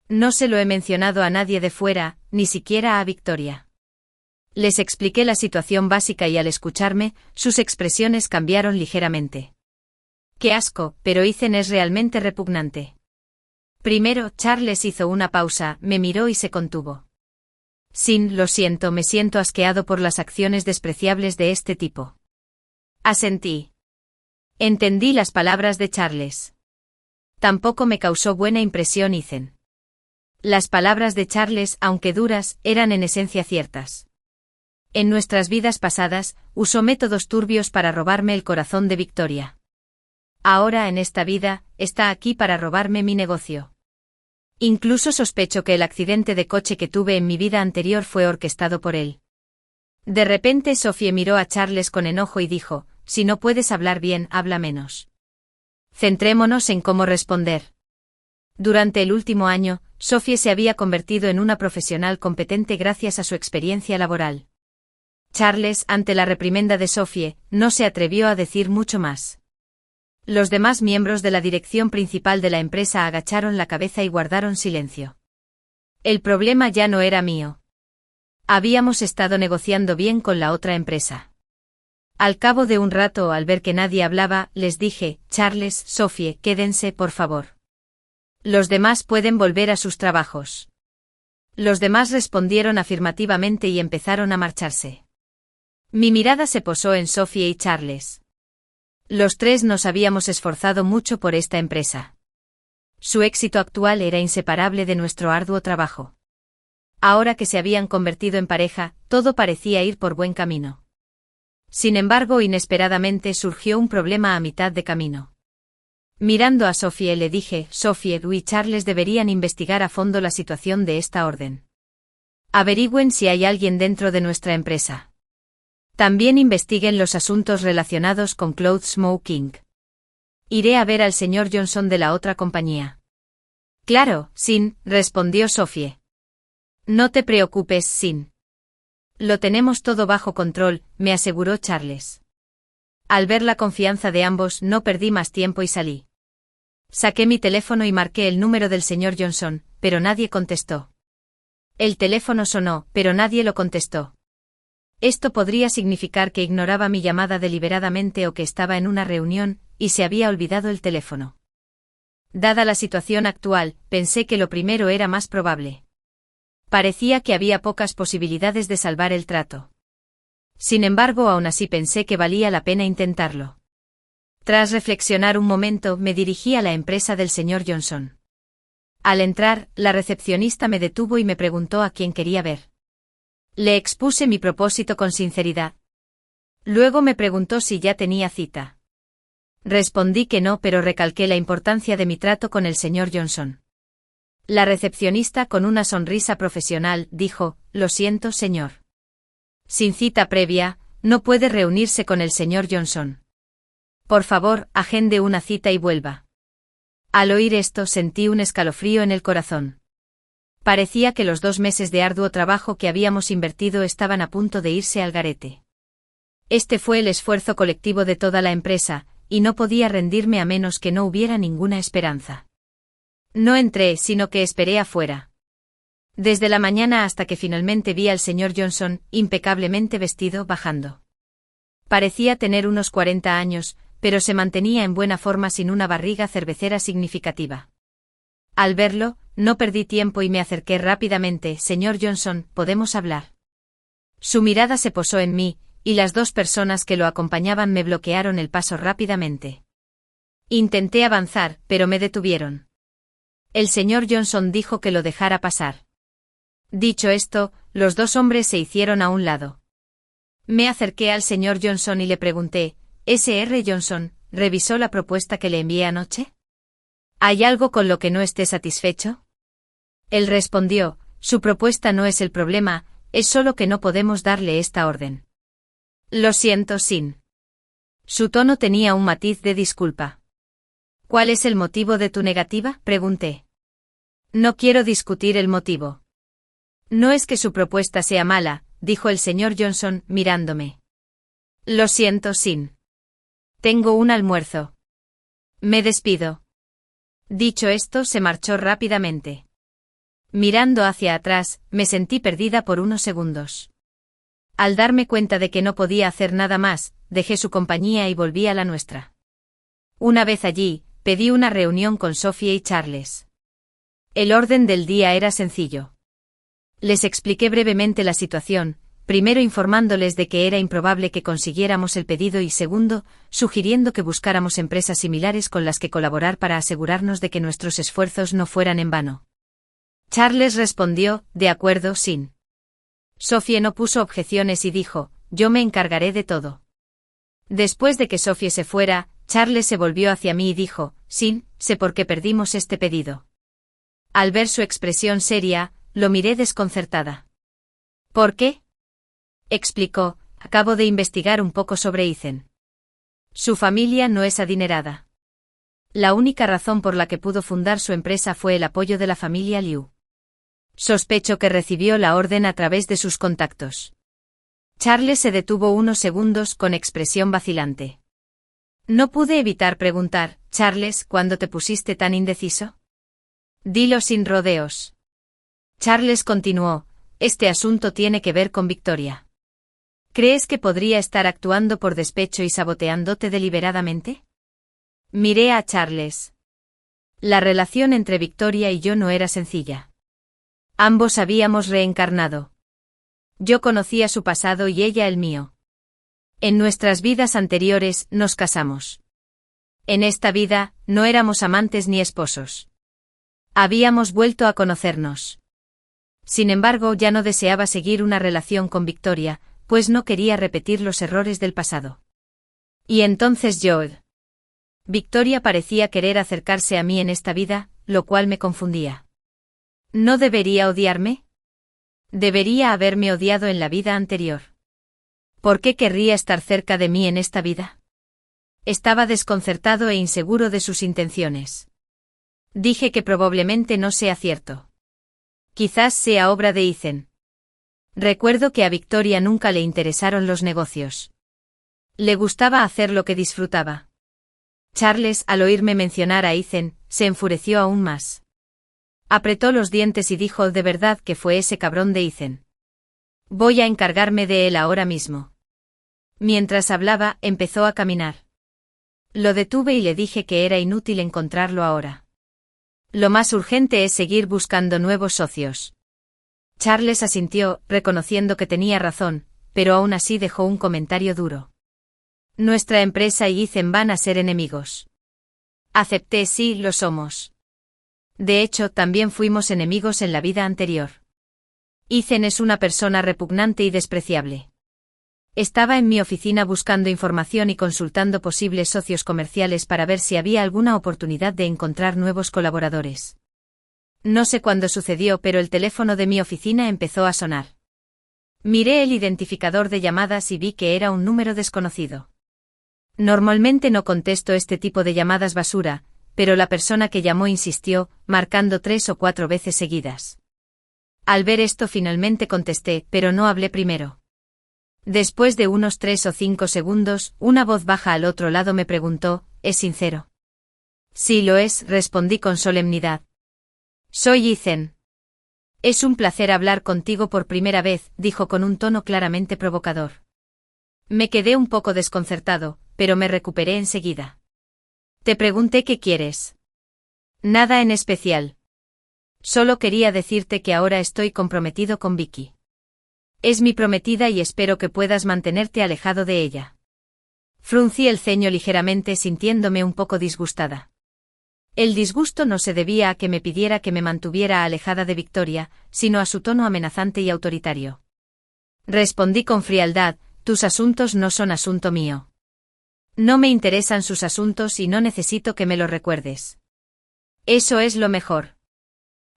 No se lo he mencionado a nadie de fuera, ni siquiera a Victoria. Les expliqué la situación básica y al escucharme, sus expresiones cambiaron ligeramente. Qué asco, pero Ethan es realmente repugnante. Primero, Charles hizo una pausa, me miró y se contuvo. Lo siento, me siento asqueado por las acciones despreciables de este tipo. Asentí. Entendí las palabras de Charles. Tampoco me causó buena impresión Ethan. Las palabras de Charles, aunque duras, eran en esencia ciertas. En nuestras vidas pasadas, usó métodos turbios para robarme el corazón de Victoria. Ahora en esta vida, está aquí para robarme mi negocio. Incluso sospecho que el accidente de coche que tuve en mi vida anterior fue orquestado por él. De repente Sophie miró a Charles con enojo y dijo, si no puedes hablar bien, habla menos. Centrémonos en cómo responder. Durante el último año, Sophie se había convertido en una profesional competente gracias a su experiencia laboral. Charles, ante la reprimenda de Sophie, no se atrevió a decir mucho más. Los demás miembros de la dirección principal de la empresa agacharon la cabeza y guardaron silencio. El problema ya no era mío. Habíamos estado negociando bien con la otra empresa. Al cabo de un rato, al ver que nadie hablaba, les dije, Charles, Sophie, quédense, por favor. Los demás pueden volver a sus trabajos. Los demás respondieron afirmativamente y empezaron a marcharse. Mi mirada se posó en Sophie y Charles. Los tres nos habíamos esforzado mucho por esta empresa. Su éxito actual era inseparable de nuestro arduo trabajo. Ahora que se habían convertido en pareja, todo parecía ir por buen camino. Sin embargo, inesperadamente surgió un problema a mitad de camino. Mirando a Sophie le dije, Sophie y Charles deberían investigar a fondo la situación de esta orden. Averigüen si hay alguien dentro de nuestra empresa. También investiguen los asuntos relacionados con Cloud Smoking. Iré a ver al señor Johnson de la otra compañía. Claro, Sin, respondió Sophie. No te preocupes, Sin. Lo tenemos todo bajo control, me aseguró Charles. Al ver la confianza de ambos, no perdí más tiempo y salí. Saqué mi teléfono y marqué el número del señor Johnson, pero nadie contestó. El teléfono sonó, pero nadie lo contestó. Esto podría significar que ignoraba mi llamada deliberadamente o que estaba en una reunión, y se había olvidado el teléfono. Dada la situación actual, pensé que lo primero era más probable. Parecía que había pocas posibilidades de salvar el trato. Sin embargo, aún así pensé que valía la pena intentarlo. Tras reflexionar un momento, me dirigí a la empresa del señor Johnson. Al entrar, la recepcionista me detuvo y me preguntó a quién quería ver. Le expuse mi propósito con sinceridad. Luego me preguntó si ya tenía cita. Respondí que no, pero recalqué la importancia de mi trato con el señor Johnson. La recepcionista, con una sonrisa profesional, dijo, lo siento, señor. Sin cita previa, no puede reunirse con el señor Johnson. Por favor, agende una cita y vuelva. Al oír esto sentí un escalofrío en el corazón. Parecía que los 2 meses de arduo trabajo que habíamos invertido estaban a punto de irse al garete. Este fue el esfuerzo colectivo de toda la empresa, y no podía rendirme a menos que no hubiera ninguna esperanza. No entré, sino que esperé afuera. Desde la mañana hasta que finalmente vi al señor Johnson, impecablemente vestido, bajando. Parecía tener unos 40 años, pero se mantenía en buena forma sin una barriga cervecera significativa. Al verlo, no perdí tiempo y me acerqué rápidamente. Señor Johnson, ¿podemos hablar? Su mirada se posó en mí, y las 2 personas que lo acompañaban me bloquearon el paso rápidamente. Intenté avanzar, pero me detuvieron. El señor Johnson dijo que lo dejara pasar. Dicho esto, los 2 hombres se hicieron a un lado. Me acerqué al señor Johnson y le pregunté, ¿Sr. Johnson, revisó la propuesta que le envié anoche? ¿Hay algo con lo que no esté satisfecho? Él respondió, su propuesta no es el problema, es solo que no podemos darle esta orden. Lo siento, Sin. Su tono tenía un matiz de disculpa. ¿Cuál es el motivo de tu negativa?, pregunté. No quiero discutir el motivo. No es que su propuesta sea mala, dijo el señor Johnson, mirándome. Lo siento, Sin. Tengo un almuerzo. Me despido. Dicho esto, se marchó rápidamente. Mirando hacia atrás, me sentí perdida por unos segundos. Al darme cuenta de que no podía hacer nada más, dejé su compañía y volví a la nuestra. Una vez allí, pedí una reunión con Sophie y Charles. El orden del día era sencillo. Les expliqué brevemente la situación, primero informándoles de que era improbable que consiguiéramos el pedido y segundo, sugiriendo que buscáramos empresas similares con las que colaborar para asegurarnos de que nuestros esfuerzos no fueran en vano. Charles respondió, de acuerdo, Sin. Sophie no puso objeciones y dijo, yo me encargaré de todo. Después de que Sophie se fuera, Charles se volvió hacia mí y dijo, Sin, sé por qué perdimos este pedido. Al ver su expresión seria, lo miré desconcertada. ¿Por qué? Explicó, acabo de investigar un poco sobre Ethan. Su familia no es adinerada. La única razón por la que pudo fundar su empresa fue el apoyo de la familia Liu. Sospecho que recibió la orden a través de sus contactos. Charles se detuvo unos segundos con expresión vacilante. No pude evitar preguntar, Charles, ¿cuándo te pusiste tan indeciso? Dilo sin rodeos. Charles continuó, este asunto tiene que ver con Victoria. ¿Crees que podría estar actuando por despecho y saboteándote deliberadamente? Miré a Charles. La relación entre Victoria y yo no era sencilla. Ambos habíamos reencarnado. Yo conocía su pasado y ella el mío. En nuestras vidas anteriores nos casamos. En esta vida, no éramos amantes ni esposos. Habíamos vuelto a conocernos. Sin embargo, ya no deseaba seguir una relación con Victoria, pues no quería repetir los errores del pasado. Y entonces Joel. Victoria parecía querer acercarse a mí en esta vida, lo cual me confundía. ¿No debería odiarme? Debería haberme odiado en la vida anterior. ¿Por qué querría estar cerca de mí en esta vida? Estaba desconcertado e inseguro de sus intenciones. Dije que probablemente no sea cierto. Quizás sea obra de Ethan. Recuerdo que a Victoria nunca le interesaron los negocios. Le gustaba hacer lo que disfrutaba. Charles, al oírme mencionar a Ethan, se enfureció aún más. Apretó los dientes y dijo: «¿De verdad que fue ese cabrón de Ethan? Voy a encargarme de él ahora mismo». Mientras hablaba, empezó a caminar. Lo detuve y le dije que era inútil encontrarlo ahora. Lo más urgente es seguir buscando nuevos socios. Charles asintió, reconociendo que tenía razón, pero aún así dejó un comentario duro. «Nuestra empresa y Ethan van a ser enemigos». Acepté: «Sí, lo somos. De hecho, también fuimos enemigos en la vida anterior. Ethan es una persona repugnante y despreciable». Estaba en mi oficina buscando información y consultando posibles socios comerciales para ver si había alguna oportunidad de encontrar nuevos colaboradores. No sé cuándo sucedió, pero el teléfono de mi oficina empezó a sonar. Miré el identificador de llamadas y vi que era un número desconocido. Normalmente no contesto este tipo de llamadas basura, pero la persona que llamó insistió, marcando 3 o 4 veces seguidas. Al ver esto finalmente contesté, pero no hablé primero. Después de unos 3 o 5 segundos, una voz baja al otro lado me preguntó: «¿Es sincero?». «Sí lo es», respondí con solemnidad. «Soy Ethan». «Es un placer hablar contigo por primera vez», dijo con un tono claramente provocador. Me quedé un poco desconcertado, pero me recuperé enseguida. «Te pregunté qué quieres». «Nada en especial. Solo quería decirte que ahora estoy comprometido con Vicky. Es mi prometida y espero que puedas mantenerte alejado de ella». Fruncí el ceño ligeramente, sintiéndome un poco disgustada. El disgusto no se debía a que me pidiera que me mantuviera alejada de Victoria, sino a su tono amenazante y autoritario. Respondí con frialdad: «Tus asuntos no son asunto mío. No me interesan sus asuntos y no necesito que me lo recuerdes». «Eso es lo mejor.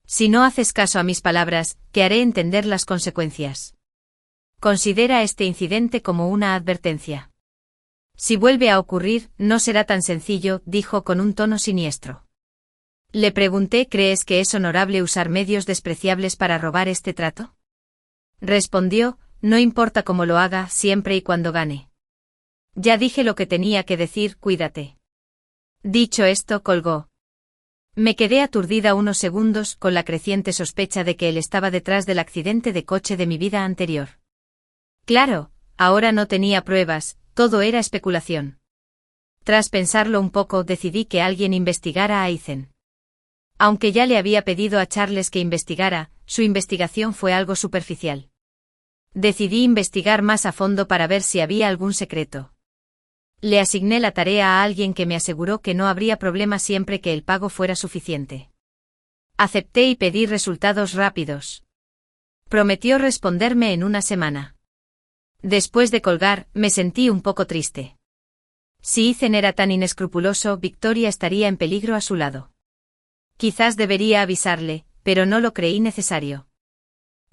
Si no haces caso a mis palabras, te haré entender las consecuencias. Considera este incidente como una advertencia. Si vuelve a ocurrir, no será tan sencillo», dijo con un tono siniestro. Le pregunté: «¿Crees que es honorable usar medios despreciables para robar este trato?». Respondió: «No importa cómo lo haga, siempre y cuando gane». Ya dije lo que tenía que decir: «Cuídate». Dicho esto, colgó. Me quedé aturdida unos segundos, con la creciente sospecha de que él estaba detrás del accidente de coche de mi vida anterior. Claro, ahora no tenía pruebas, todo era especulación. Tras pensarlo un poco, decidí que alguien investigara a Ethan. Aunque ya le había pedido a Charles que investigara, su investigación fue algo superficial. Decidí investigar más a fondo para ver si había algún secreto. Le asigné la tarea a alguien que me aseguró que no habría problema siempre que el pago fuera suficiente. Acepté y pedí resultados rápidos. Prometió responderme en una semana. Después de colgar, me sentí un poco triste. Si Ethan era tan inescrupuloso, Victoria estaría en peligro a su lado. Quizás debería avisarle, pero no lo creí necesario.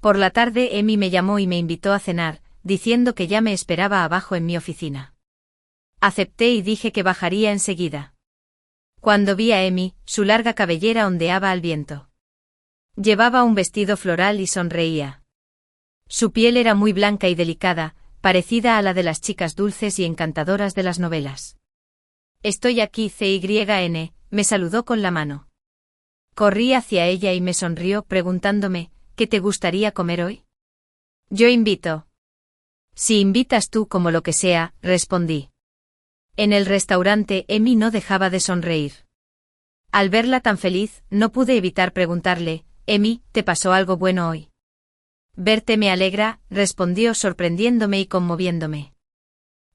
Por la tarde Amy me llamó y me invitó a cenar, diciendo que ya me esperaba abajo en mi oficina. Acepté y dije que bajaría enseguida. Cuando vi a Amy, su larga cabellera ondeaba al viento. Llevaba un vestido floral y sonreía. Su piel era muy blanca y delicada, parecida a la de las chicas dulces y encantadoras de las novelas. «Estoy aquí, CYN», me saludó con la mano. Corrí hacia ella y me sonrió, preguntándome: «¿Qué te gustaría comer hoy?». «Yo invito». «Si invitas tú, como lo que sea», respondí. En el restaurante, Amy no dejaba de sonreír. Al verla tan feliz, no pude evitar preguntarle: «Amy, ¿te pasó algo bueno hoy?». «Verte me alegra», respondió, sorprendiéndome y conmoviéndome.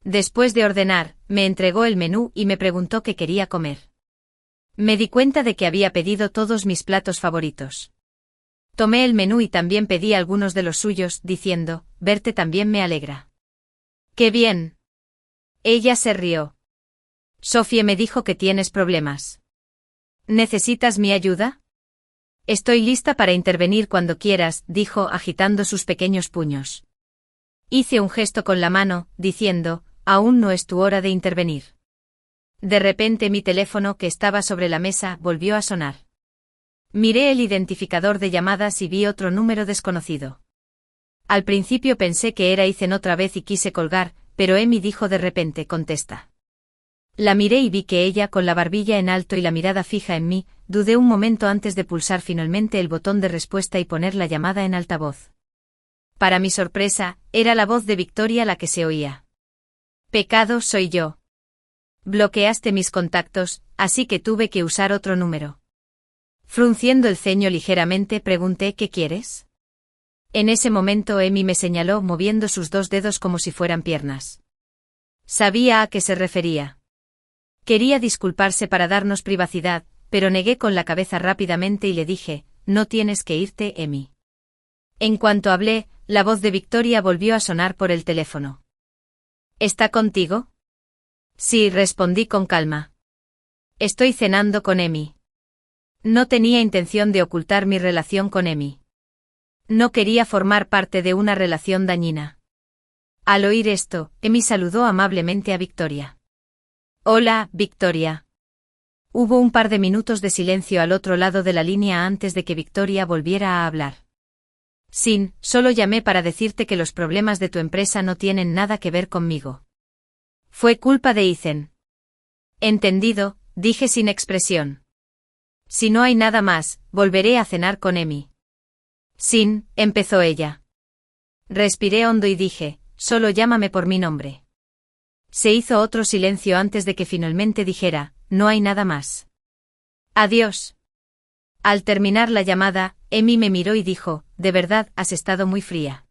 Después de ordenar, me entregó el menú y me preguntó qué quería comer. Me di cuenta de que había pedido todos mis platos favoritos. Tomé el menú y también pedí algunos de los suyos, diciendo: «Verte también me alegra». ¡Qué bien! Ella se rió. Sophie me dijo que tienes problemas. ¿Necesitas mi ayuda? Estoy lista para intervenir cuando quieras, dijo agitando sus pequeños puños. Hice un gesto con la mano, diciendo, aún no es tu hora de intervenir. De repente mi teléfono que estaba sobre la mesa volvió a sonar. Miré el identificador de llamadas y vi otro número desconocido. Al principio pensé que era Ethan otra vez y quise colgar, pero Amy dijo de repente, contesta. La miré y vi que ella, con la barbilla en alto y la mirada fija en mí, dudé un momento antes de pulsar finalmente el botón de respuesta y poner la llamada en altavoz. Para mi sorpresa, era la voz de Victoria la que se oía. Pecado soy yo. Bloqueaste mis contactos, así que tuve que usar otro número. Frunciendo el ceño ligeramente, pregunté ¿qué quieres? En ese momento Amy me señaló moviendo sus dos dedos como si fueran piernas. Sabía a qué se refería. Quería disculparse para darnos privacidad, pero negué con la cabeza rápidamente y le dije, no tienes que irte, Amy. En cuanto hablé, la voz de Victoria volvió a sonar por el teléfono. ¿Está contigo? Sí, respondí con calma. Estoy cenando con Amy. No tenía intención de ocultar mi relación con Amy. No quería formar parte de una relación dañina. Al oír esto, Amy saludó amablemente a Victoria. Hola, Victoria. Hubo un par de minutos de silencio al otro lado de la línea antes de que Victoria volviera a hablar. Sin, solo llamé para decirte que los problemas de tu empresa no tienen nada que ver conmigo. Fue culpa de Ethan. Entendido, dije sin expresión. Si no hay nada más, volveré a cenar con Amy. Sin, empezó ella. Respiré hondo y dije, solo llámame por mi nombre. Se hizo otro silencio antes de que finalmente dijera, no hay nada más. Adiós. Al terminar la llamada, Amy me miró y dijo, de verdad, has estado muy fría.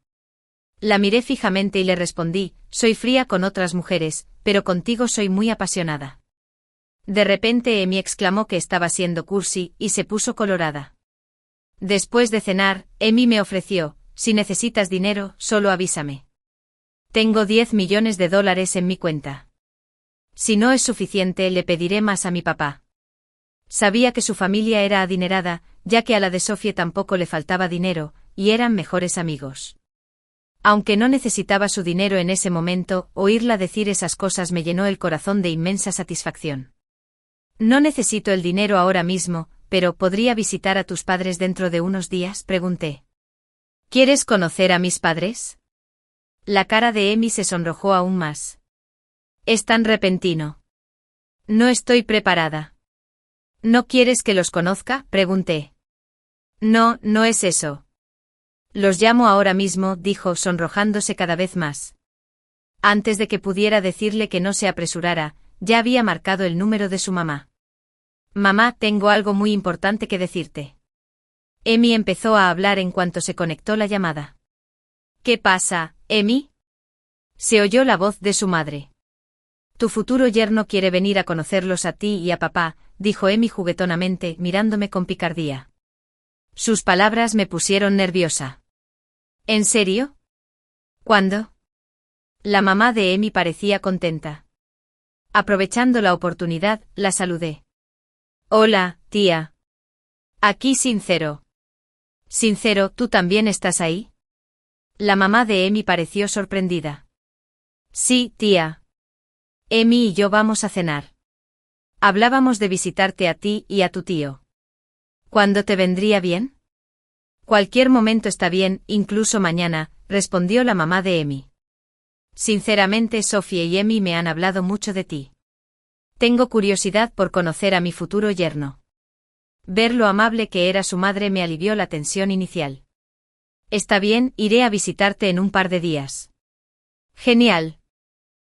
La miré fijamente y le respondí, soy fría con otras mujeres, pero contigo soy muy apasionada. De repente Amy exclamó que estaba siendo cursi, y se puso colorada. Después de cenar, Amy me ofreció, si necesitas dinero, solo avísame. Tengo $10 millones en mi cuenta. Si no es suficiente, le pediré más a mi papá. Sabía que su familia era adinerada, ya que a la de Sophie tampoco le faltaba dinero, y eran mejores amigos. Aunque no necesitaba su dinero en ese momento, oírla decir esas cosas me llenó el corazón de inmensa satisfacción. No necesito el dinero ahora mismo, pero ¿podría visitar a tus padres dentro de unos días?, pregunté. ¿Quieres conocer a mis padres? La cara de Amy se sonrojó aún más. Es tan repentino. No estoy preparada. ¿No quieres que los conozca?, pregunté. No, no es eso. Los llamo ahora mismo, dijo sonrojándose cada vez más. Antes de que pudiera decirle que no se apresurara, ya había marcado el número de su mamá. Mamá, tengo algo muy importante que decirte. Amy empezó a hablar en cuanto se conectó la llamada. ¿Qué pasa, Amy? Se oyó la voz de su madre. Tu futuro yerno quiere venir a conocerlos a ti y a papá, dijo Amy juguetonamente, mirándome con picardía. Sus palabras me pusieron nerviosa. ¿En serio? ¿Cuándo? La mamá de Amy parecía contenta. Aprovechando la oportunidad, la saludé. Hola, tía. Aquí Sincero. Sincero, ¿tú también estás ahí? La mamá de Amy pareció sorprendida. Sí, tía. Amy y yo vamos a cenar. Hablábamos de visitarte a ti y a tu tío. ¿Cuándo te vendría bien? Cualquier momento está bien, incluso mañana, respondió la mamá de Amy. Sinceramente, Sophie y Amy me han hablado mucho de ti. Tengo curiosidad por conocer a mi futuro yerno. Ver lo amable que era su madre me alivió la tensión inicial. Está bien, iré a visitarte en un par de días. Genial.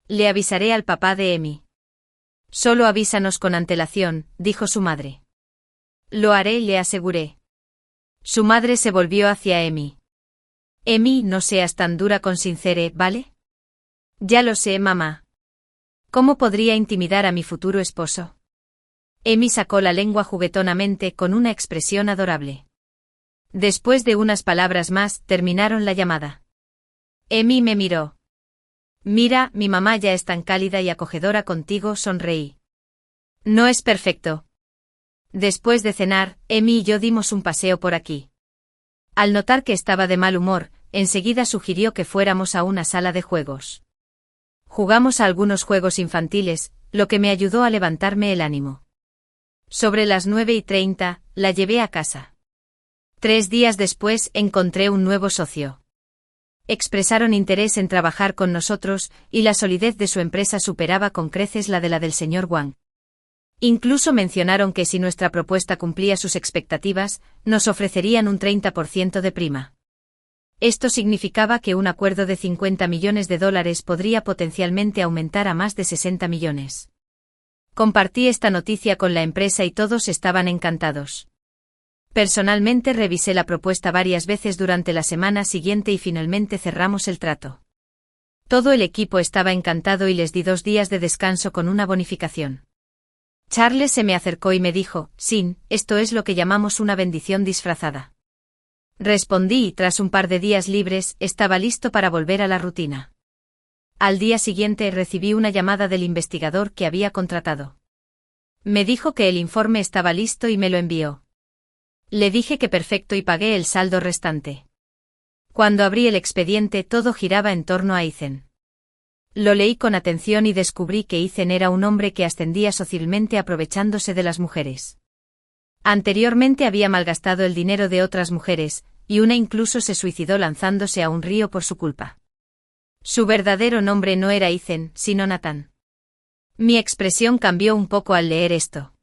Le avisaré al papá de Amy. Solo avísanos con antelación, dijo su madre. Lo haré, le aseguré. Su madre se volvió hacia Amy. Amy, no seas tan dura con Sincere, ¿vale? Ya lo sé, mamá. ¿Cómo podría intimidar a mi futuro esposo? Amy sacó la lengua juguetonamente con una expresión adorable. Después de unas palabras más, terminaron la llamada. Amy me miró. Mira, mi mamá ya es tan cálida y acogedora contigo, sonreí. No es perfecto. Después de cenar, Emi y yo dimos un paseo por aquí. Al notar que estaba de mal humor, enseguida sugirió que fuéramos a una sala de juegos. Jugamos a algunos juegos infantiles, lo que me ayudó a levantarme el ánimo. Sobre las 9:30, la llevé a casa. 3 días después encontré un nuevo socio. Expresaron interés en trabajar con nosotros, y la solidez de su empresa superaba con creces la del señor Wang. Incluso mencionaron que si nuestra propuesta cumplía sus expectativas, nos ofrecerían un 30% de prima. Esto significaba que un acuerdo de $50 millones podría potencialmente aumentar a más de 60 millones. Compartí esta noticia con la empresa y todos estaban encantados. Personalmente revisé la propuesta varias veces durante la semana siguiente y finalmente cerramos el trato. Todo el equipo estaba encantado y les di 2 días de descanso con una bonificación. Charles se me acercó y me dijo, Sin, esto es lo que llamamos una bendición disfrazada. Respondí y tras un par de días libres estaba listo para volver a la rutina. Al día siguiente recibí una llamada del investigador que había contratado. Me dijo que el informe estaba listo y me lo envió. Le dije que perfecto y pagué el saldo restante. Cuando abrí el expediente todo giraba en torno a Ethan. Lo leí con atención y descubrí que Ethan era un hombre que ascendía socialmente aprovechándose de las mujeres. Anteriormente había malgastado el dinero de otras mujeres, y una incluso se suicidó lanzándose a un río por su culpa. Su verdadero nombre no era Ethan, sino Nathan. Mi expresión cambió un poco al leer esto.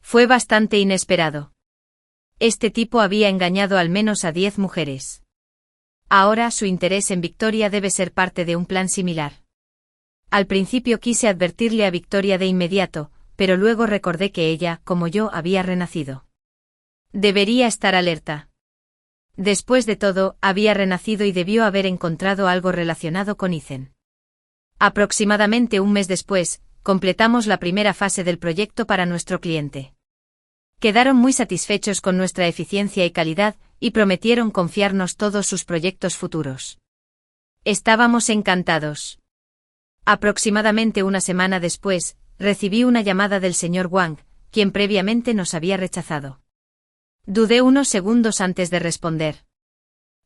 Fue bastante inesperado. Este tipo había engañado al menos a 10 mujeres. Ahora su interés en Victoria debe ser parte de un plan similar. Al principio quise advertirle a Victoria de inmediato, pero luego recordé que ella, como yo, había renacido. Debería estar alerta. Después de todo, había renacido y debió haber encontrado algo relacionado con Ethan. Aproximadamente un mes después, completamos la primera fase del proyecto para nuestro cliente. Quedaron muy satisfechos con nuestra eficiencia y calidad, y prometieron confiarnos todos sus proyectos futuros. Estábamos encantados. Aproximadamente una semana después, recibí una llamada del señor Wang, quien previamente nos había rechazado. Dudé unos segundos antes de responder.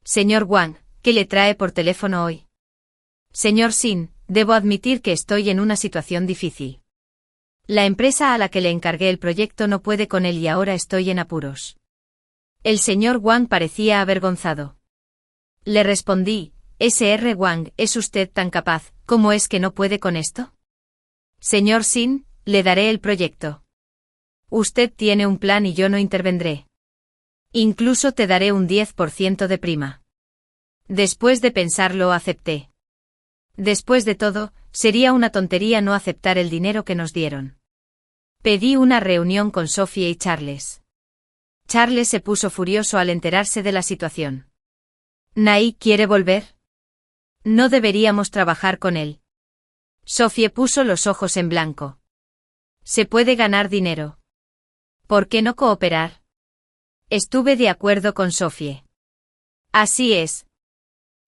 Señor Wang, ¿qué le trae por teléfono hoy? Señor Sin, debo admitir que estoy en una situación difícil. La empresa a la que le encargué el proyecto no puede con él y ahora estoy en apuros. El señor Wang parecía avergonzado. Le respondí, Sr. Wang, ¿es usted tan capaz, cómo es que no puede con esto? Señor Sin, le daré el proyecto. Usted tiene un plan y yo no intervendré. Incluso te daré un 10% de prima. Después de pensarlo acepté. Después de todo, sería una tontería no aceptar el dinero que nos dieron. Pedí una reunión con Sophie y Charles. Charles se puso furioso al enterarse de la situación. ¿Nai quiere volver? No deberíamos trabajar con él. Sophie puso los ojos en blanco. Se puede ganar dinero. ¿Por qué no cooperar? Estuve de acuerdo con Sophie. Así es.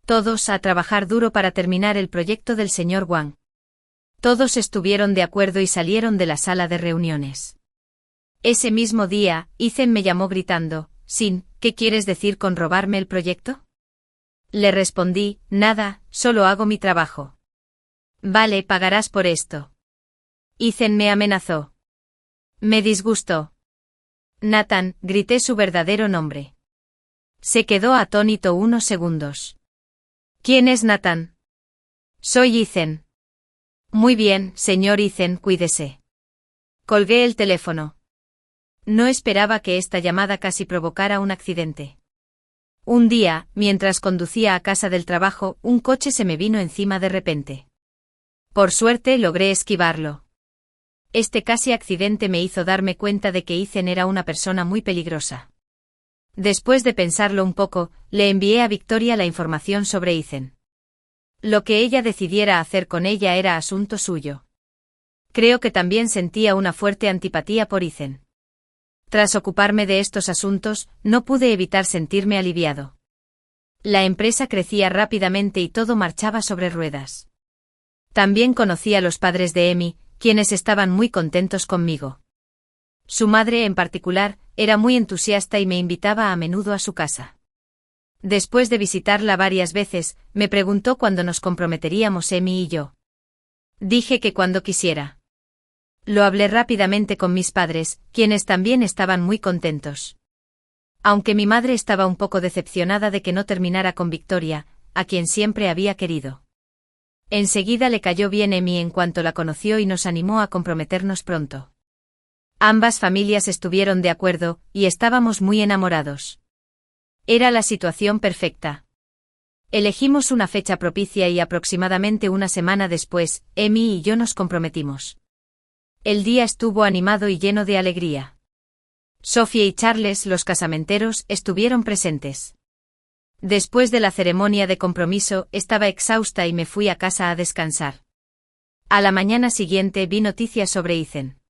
Todos a trabajar duro para terminar el proyecto del señor Wang. Todos estuvieron de acuerdo y salieron de la sala de reuniones. Ese mismo día, Ethan me llamó gritando, Sin, ¿qué quieres decir con robarme el proyecto? Le respondí, nada, solo hago mi trabajo. Vale, pagarás por esto. Ethan me amenazó. Me disgustó. Nathan, grité su verdadero nombre. Se quedó atónito unos segundos. ¿Quién es Nathan? Soy Ethan. Muy bien, señor Ethan, cuídese. Colgué el teléfono. No esperaba que esta llamada casi provocara un accidente. Un día, mientras conducía a casa del trabajo, un coche se me vino encima de repente. Por suerte logré esquivarlo. Este casi accidente me hizo darme cuenta de que Ethan era una persona muy peligrosa. Después de pensarlo un poco, le envié a Victoria la información sobre Ethan. Lo que ella decidiera hacer con ella era asunto suyo. Creo que también sentía una fuerte antipatía por Ethan. Tras ocuparme de estos asuntos, no pude evitar sentirme aliviado. La empresa crecía rápidamente y todo marchaba sobre ruedas. También conocí a los padres de Emi, quienes estaban muy contentos conmigo. Su madre, en particular, era muy entusiasta y me invitaba a menudo a su casa. Después de visitarla varias veces, me preguntó cuándo nos comprometeríamos Emi y yo. Dije que cuando quisiera. Lo hablé rápidamente con mis padres, quienes también estaban muy contentos. Aunque mi madre estaba un poco decepcionada de que no terminara con Victoria, a quien siempre había querido. Enseguida le cayó bien Emi en cuanto la conoció y nos animó a comprometernos pronto. Ambas familias estuvieron de acuerdo, y estábamos muy enamorados. Era la situación perfecta. Elegimos una fecha propicia y aproximadamente una semana después, Emi y yo nos comprometimos. El día estuvo animado y lleno de alegría. Sophie y Charles, los casamenteros, estuvieron presentes. Después de la ceremonia de compromiso, estaba exhausta y me fui a casa a descansar. A la mañana siguiente vi noticias sobre Ethan.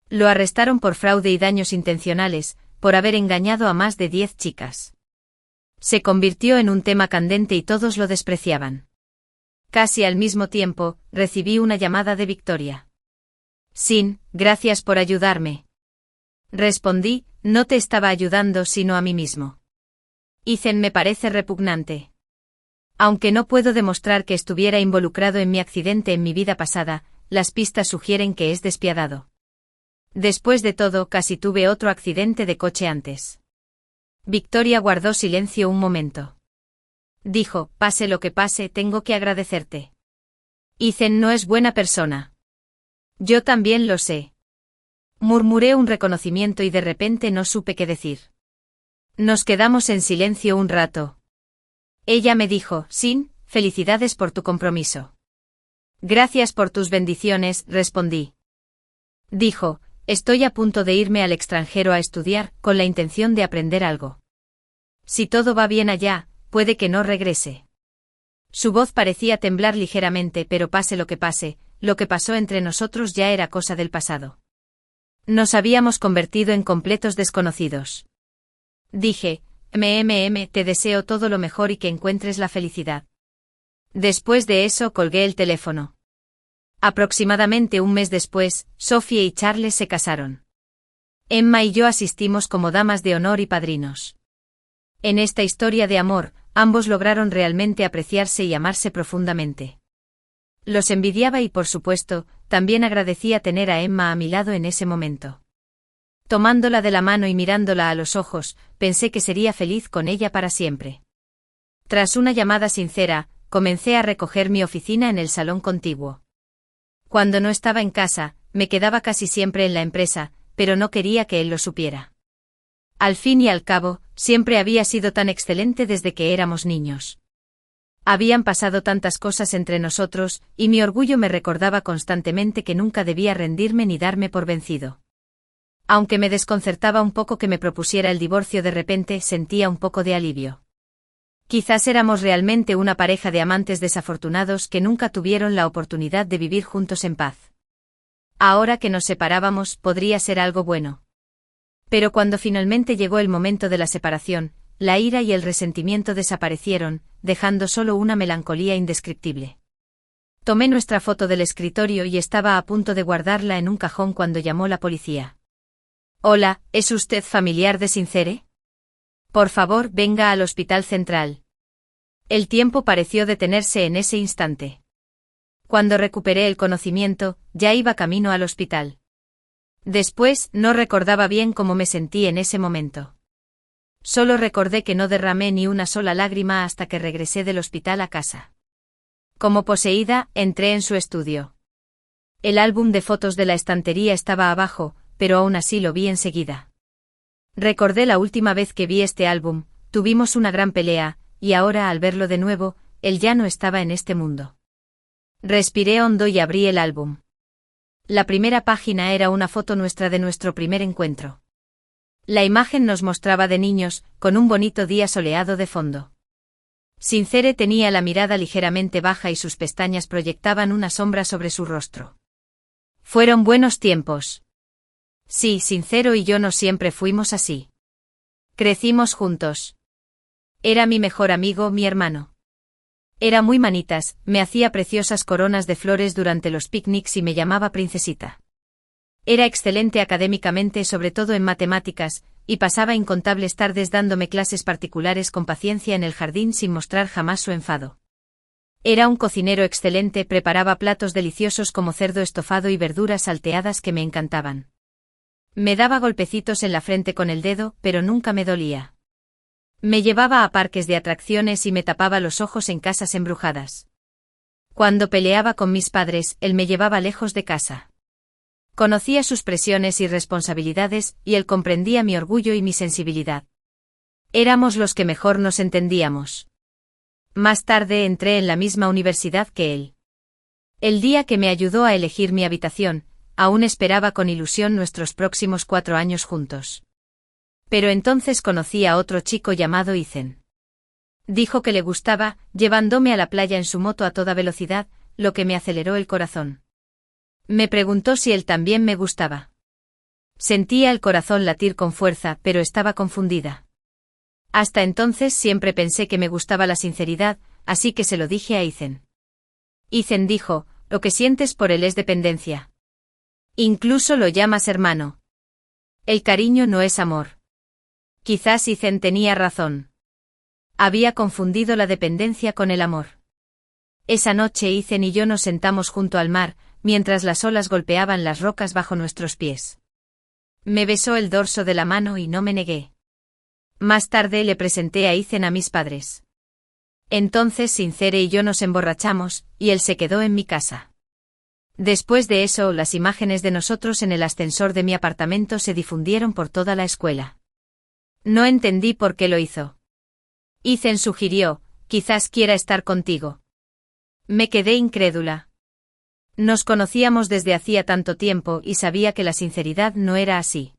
Lo arrestaron por fraude y daños intencionales, por haber engañado a más de 10 chicas. Se convirtió en un tema candente y todos lo despreciaban. Casi al mismo tiempo, recibí una llamada de Victoria. Sin, gracias por ayudarme. Respondí, no te estaba ayudando sino a mí mismo. Ethan me parece repugnante. Aunque no puedo demostrar que estuviera involucrado en mi accidente en mi vida pasada, las pistas sugieren que es despiadado. Después de todo, casi tuve otro accidente de coche antes. Victoria guardó silencio un momento. Dijo, pase lo que pase, tengo que agradecerte. Ethan no es buena persona. Yo también lo sé. Murmuré un reconocimiento y de repente no supe qué decir. Nos quedamos en silencio un rato. Ella me dijo, Sin, felicidades por tu compromiso. Gracias por tus bendiciones, respondí. Dijo, estoy a punto de irme al extranjero a estudiar, con la intención de aprender algo. Si todo va bien allá, puede que no regrese. Su voz parecía temblar ligeramente, pero pase lo que pasó entre nosotros ya era cosa del pasado. Nos habíamos convertido en completos desconocidos. Dije, te deseo todo lo mejor y que encuentres la felicidad. Después de eso colgué el teléfono. Aproximadamente un mes después, Sophie y Charles se casaron. Emma y yo asistimos como damas de honor y padrinos. En esta historia de amor, ambos lograron realmente apreciarse y amarse profundamente. Los envidiaba y por supuesto, también agradecía tener a Emma a mi lado en ese momento. Tomándola de la mano y mirándola a los ojos, pensé que sería feliz con ella para siempre. Tras una llamada sincera, comencé a recoger mi oficina en el salón contiguo. Cuando no estaba en casa, me quedaba casi siempre en la empresa, pero no quería que él lo supiera. Al fin y al cabo, siempre había sido tan excelente desde que éramos niños. Habían pasado tantas cosas entre nosotros, y mi orgullo me recordaba constantemente que nunca debía rendirme ni darme por vencido. Aunque me desconcertaba un poco que me propusiera el divorcio de repente, sentía un poco de alivio. Quizás éramos realmente una pareja de amantes desafortunados que nunca tuvieron la oportunidad de vivir juntos en paz. Ahora que nos separábamos, podría ser algo bueno. Pero cuando finalmente llegó el momento de la separación, la ira y el resentimiento desaparecieron, dejando solo una melancolía indescriptible. Tomé nuestra foto del escritorio y estaba a punto de guardarla en un cajón cuando llamó la policía. Hola, ¿es usted familiar de Sincere? Por favor, venga al Hospital Central. El tiempo pareció detenerse en ese instante. Cuando recuperé el conocimiento, ya iba camino al hospital. Después, no recordaba bien cómo me sentí en ese momento. Solo recordé que no derramé ni una sola lágrima hasta que regresé del hospital a casa. Como poseída, entré en su estudio. El álbum de fotos de la estantería estaba abajo, pero aún así lo vi enseguida. Recordé la última vez que vi este álbum, tuvimos una gran pelea, y ahora al verlo de nuevo, él ya no estaba en este mundo. Respiré hondo y abrí el álbum. La primera página era una foto nuestra de nuestro primer encuentro. La imagen nos mostraba de niños, con un bonito día soleado de fondo. Sincere tenía la mirada ligeramente baja y sus pestañas proyectaban una sombra sobre su rostro. Fueron buenos tiempos. Sí, Sincero y yo no siempre fuimos así. Crecimos juntos. Era mi mejor amigo, mi hermano. Era muy manitas, me hacía preciosas coronas de flores durante los picnics y me llamaba princesita. Era excelente académicamente, sobre todo en matemáticas, y pasaba incontables tardes dándome clases particulares con paciencia en el jardín sin mostrar jamás su enfado. Era un cocinero excelente, preparaba platos deliciosos como cerdo estofado y verduras salteadas que me encantaban. Me daba golpecitos en la frente con el dedo, pero nunca me dolía. Me llevaba a parques de atracciones y me tapaba los ojos en casas embrujadas. Cuando peleaba con mis padres, él me llevaba lejos de casa. Conocía sus presiones y responsabilidades, y él comprendía mi orgullo y mi sensibilidad. Éramos los que mejor nos entendíamos. Más tarde entré en la misma universidad que él. El día que me ayudó a elegir mi habitación, aún esperaba con ilusión nuestros próximos 4 años juntos. Pero entonces conocí a otro chico llamado Ethan. Dijo que le gustaba, llevándome a la playa en su moto a toda velocidad, lo que me aceleró el corazón. Me preguntó si él también me gustaba. Sentía el corazón latir con fuerza, pero estaba confundida. Hasta entonces siempre pensé que me gustaba la sinceridad, así que se lo dije a Ethan. Ethan dijo, lo que sientes por él es dependencia. Incluso lo llamas hermano. El cariño no es amor. Quizás Ethan tenía razón. Había confundido la dependencia con el amor. Esa noche Ethan y yo nos sentamos junto al mar, mientras las olas golpeaban las rocas bajo nuestros pies. Me besó el dorso de la mano y no me negué. Más tarde le presenté a Ethan a mis padres. Entonces Sincere y yo nos emborrachamos, y él se quedó en mi casa. Después de eso, las imágenes de nosotros en el ascensor de mi apartamento se difundieron por toda la escuela. No entendí por qué lo hizo. Ethan sugirió, quizás quiera estar contigo. Me quedé incrédula. Nos conocíamos desde hacía tanto tiempo y sabía que la sinceridad no era así.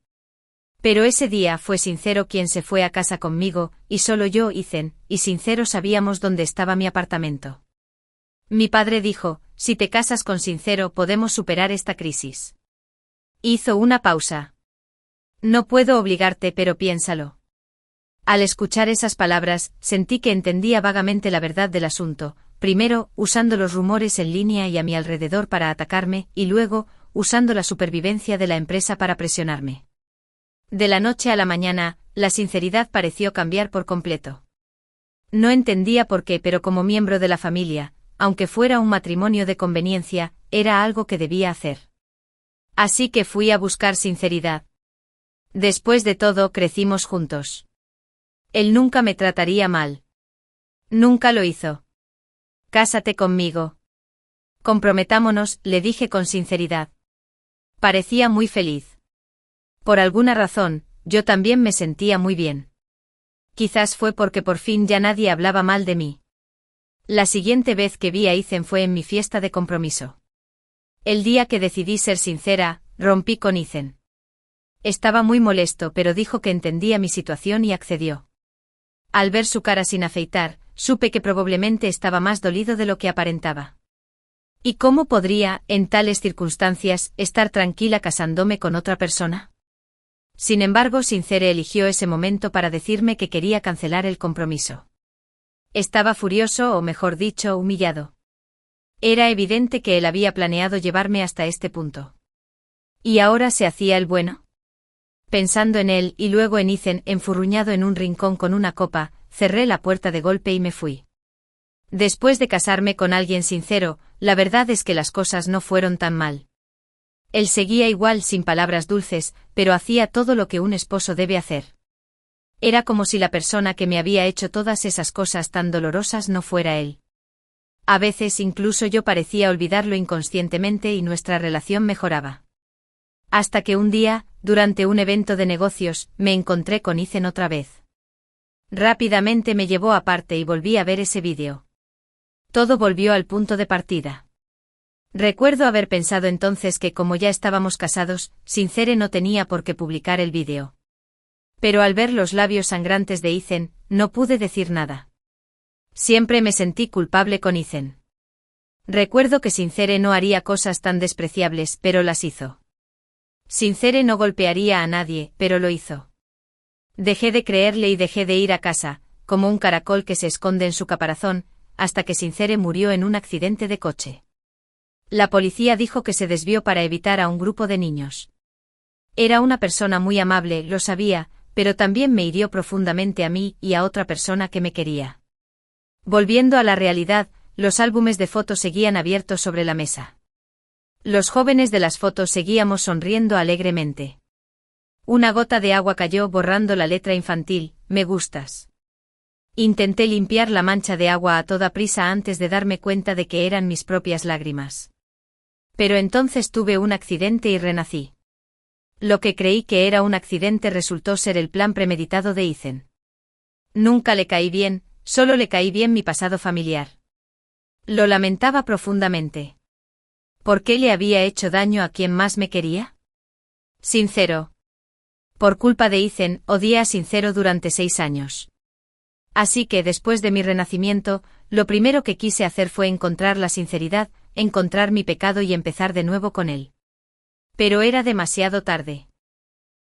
Pero ese día fue Sincero quien se fue a casa conmigo, y solo yo, Ethan, y Sincero sabíamos dónde estaba mi apartamento. Mi padre dijo, si te casas con Sincero podemos superar esta crisis. Hizo una pausa. No puedo obligarte, pero piénsalo. Al escuchar esas palabras, sentí que entendía vagamente la verdad del asunto. Primero, usando los rumores en línea y a mi alrededor para atacarme, y luego, usando la supervivencia de la empresa para presionarme. De la noche a la mañana, la sinceridad pareció cambiar por completo. No entendía por qué, pero como miembro de la familia, aunque fuera un matrimonio de conveniencia, era algo que debía hacer. Así que fui a buscar sinceridad. Después de todo, crecimos juntos. Él nunca me trataría mal. Nunca lo hizo. Cásate conmigo. Comprometámonos, le dije con sinceridad. Parecía muy feliz. Por alguna razón, yo también me sentía muy bien. Quizás fue porque por fin ya nadie hablaba mal de mí. La siguiente vez que vi a Ethan fue en mi fiesta de compromiso. El día que decidí ser sincera, rompí con Ethan. Estaba muy molesto, pero dijo que entendía mi situación y accedió. Al ver su cara sin afeitar, supe que probablemente estaba más dolido de lo que aparentaba. ¿Y cómo podría, en tales circunstancias, estar tranquila casándome con otra persona? Sin embargo, Sincere eligió ese momento para decirme que quería cancelar el compromiso. Estaba furioso, o mejor dicho, humillado. Era evidente que él había planeado llevarme hasta este punto. ¿Y ahora se hacía el bueno? Pensando en él y luego en Ethan enfurruñado en un rincón con una copa, cerré la puerta de golpe y me fui. Después de casarme con alguien sincero, la verdad es que las cosas no fueron tan mal. Él seguía igual sin palabras dulces, pero hacía todo lo que un esposo debe hacer. Era como si la persona que me había hecho todas esas cosas tan dolorosas no fuera él. A veces incluso yo parecía olvidarlo inconscientemente y nuestra relación mejoraba. Hasta que un día, durante un evento de negocios, me encontré con Ethan otra vez. Rápidamente me llevó aparte y volví a ver ese vídeo. Todo volvió al punto de partida. Recuerdo haber pensado entonces que como ya estábamos casados, Sincere no tenía por qué publicar el vídeo. Pero al ver los labios sangrantes de Ethan, no pude decir nada. Siempre me sentí culpable con Ethan. Recuerdo que Sincere no haría cosas tan despreciables, pero las hizo. Sincere no golpearía a nadie, pero lo hizo. Dejé de creerle y dejé de ir a casa, como un caracol que se esconde en su caparazón, hasta que Sincere murió en un accidente de coche. La policía dijo que se desvió para evitar a un grupo de niños. Era una persona muy amable, lo sabía, pero también me hirió profundamente a mí y a otra persona que me quería. Volviendo a la realidad, los álbumes de fotos seguían abiertos sobre la mesa. Los jóvenes de las fotos seguíamos sonriendo alegremente. Una gota de agua cayó borrando la letra infantil, me gustas. Intenté limpiar la mancha de agua a toda prisa antes de darme cuenta de que eran mis propias lágrimas. Pero entonces tuve un accidente y renací. Lo que creí que era un accidente resultó ser el plan premeditado de Ethan. Nunca le caí bien, solo le caí bien mi pasado familiar. Lo lamentaba profundamente. ¿Por qué le había hecho daño a quien más me quería? Sincero. Por culpa de Ethan, odié a Sincero durante 6 años. Así que después de mi renacimiento, lo primero que quise hacer fue encontrar la sinceridad, encontrar mi pecado y empezar de nuevo con él. Pero era demasiado tarde.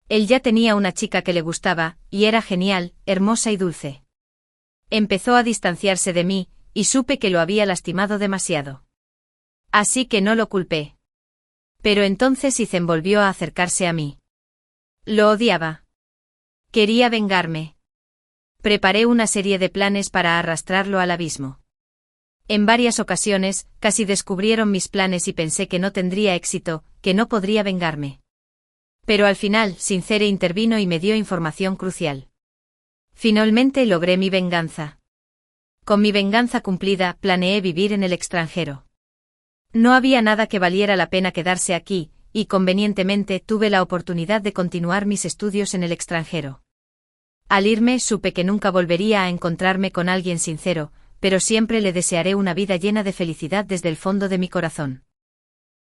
Él ya tenía una chica que le gustaba, y era genial, hermosa y dulce. Empezó a distanciarse de mí, y supe que lo había lastimado demasiado. Así que no lo culpé. Pero entonces Ethan volvió a acercarse a mí. Lo odiaba. Quería vengarme. Preparé una serie de planes para arrastrarlo al abismo. En varias ocasiones, casi descubrieron mis planes y pensé que no tendría éxito, que no podría vengarme. Pero al final, Sincere intervino y me dio información crucial. Finalmente logré mi venganza. Con mi venganza cumplida, planeé vivir en el extranjero. No había nada que valiera la pena quedarse aquí, y convenientemente tuve la oportunidad de continuar mis estudios en el extranjero. Al irme supe que nunca volvería a encontrarme con alguien sincero, pero siempre le desearé una vida llena de felicidad desde el fondo de mi corazón.